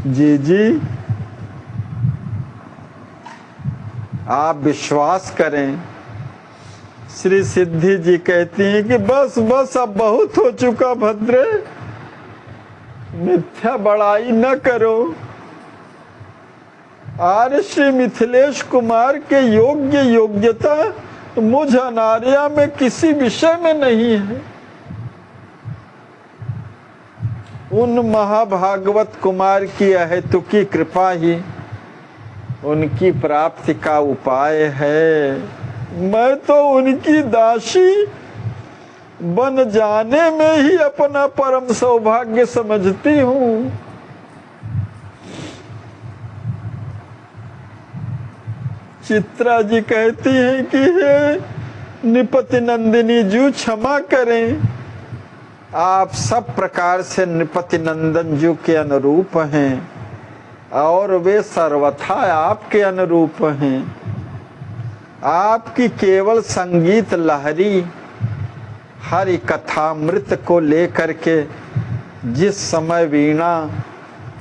जी जी, आप विश्वास करें। श्री सिद्धि जी कहती हैं कि बस बस अब बहुत हो चुका भद्रे, मिथ्या बड़ाई न करो। आर्य श्री मिथिलेश कुमार के योग्यता मुझ अनार्या में किसी विषय में नहीं है। उन महाभागवत कुमार की अहेतुकी कृपा ही उनकी प्राप्ति का उपाय है। मैं तो उनकी दासी बन जाने में ही अपना परम सौभाग्य समझती हूँ। चित्रा जी कहती हैं कि हे निपति नंदिनी जू क्षमा करें, आप सब प्रकार से निपति नंदन जू के अनुरूप हैं और वे सर्वथा आपके अनुरूप हैं। आपकी केवल संगीत लहरी हरि कथामृत को लेकर के जिस समय वीणा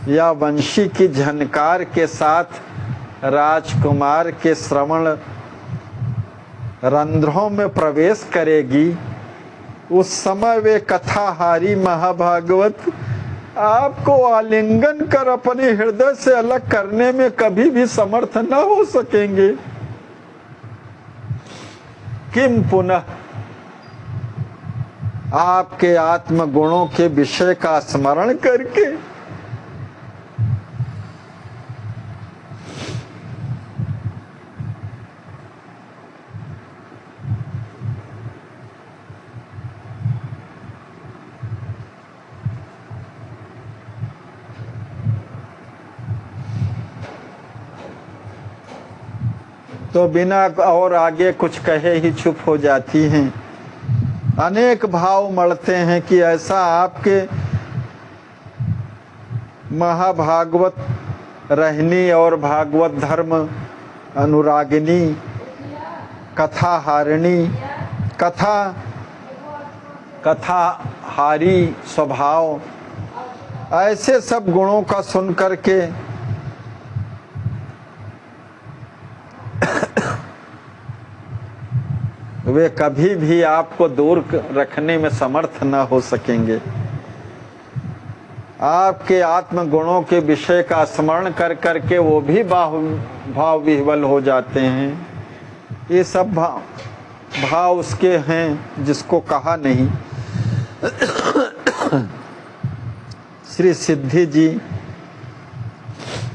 या वंशी की झनकार के साथ राजकुमार के श्रवण रंध्रों में प्रवेश करेगी, उस समय वे कथाहारी महाभागवत आपको आलिंगन कर अपने हृदय से अलग करने में कभी भी समर्थ न हो सकेंगे। किम पुनः आपके आत्म गुणों के विषय का स्मरण करके तो बिना और आगे कुछ कहे ही चुप हो जाती हैं। अनेक भाव मढ़ते हैं कि ऐसा आपके महाभागवत रहनी और भागवत धर्म अनुरागिनी, कथा हारिणी, कथाहारी स्वभाव, ऐसे सब गुणों का सुन करके वे कभी भी आपको दूर रखने में समर्थ न हो सकेंगे। आपके आत्म गुणों के विषय का स्मरण कर करके वो भी भाव विह्वल हो जाते हैं। ये सब भाव उसके हैं जिसको कहा नहीं। श्री सिद्धि जी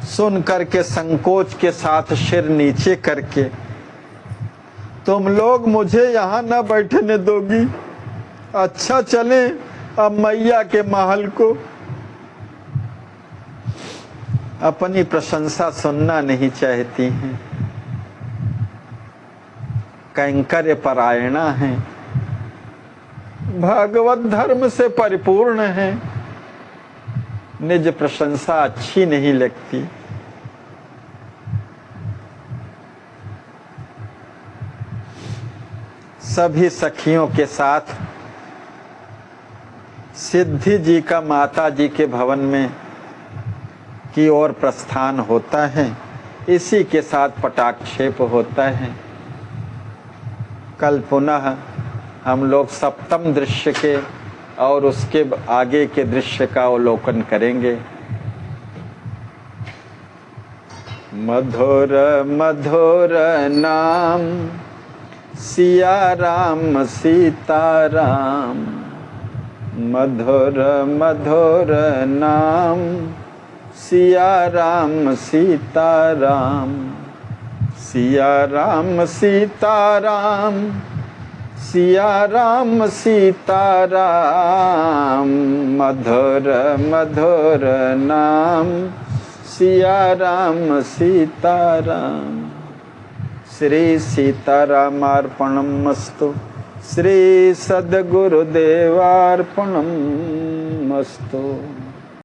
सुन करके संकोच के साथ सिर नीचे करके, तुम लोग मुझे यहाँ न बैठने दोगी? अच्छा चलें अब मैया के महल को। अपनी प्रशंसा सुनना नहीं चाहती हैं, कैंकर्य परायणा हैं, भागवत धर्म से परिपूर्ण हैं, निज प्रशंसा अच्छी नहीं लगती। सभी सखियों के साथ सिद्धि जी का माता जी के भवन में की ओर प्रस्थान होता है। इसी के साथ पटाक्षेप होता है। कल पुनः हम लोग सप्तम दृश्य के और उसके आगे के दृश्य का अवलोकन करेंगे। मधुर मधुर नाम सिया राम सीताराम, मधुर मधुर नाम सिया राम सीताराम, सिया राम सीताराम, सिया राम सीताराम, मधुर मधुर नाम सिया राम सीताराम। श्री सीतारामार्पणमस्तु, श्री सद्गुरुदेवार्पणमस्तु।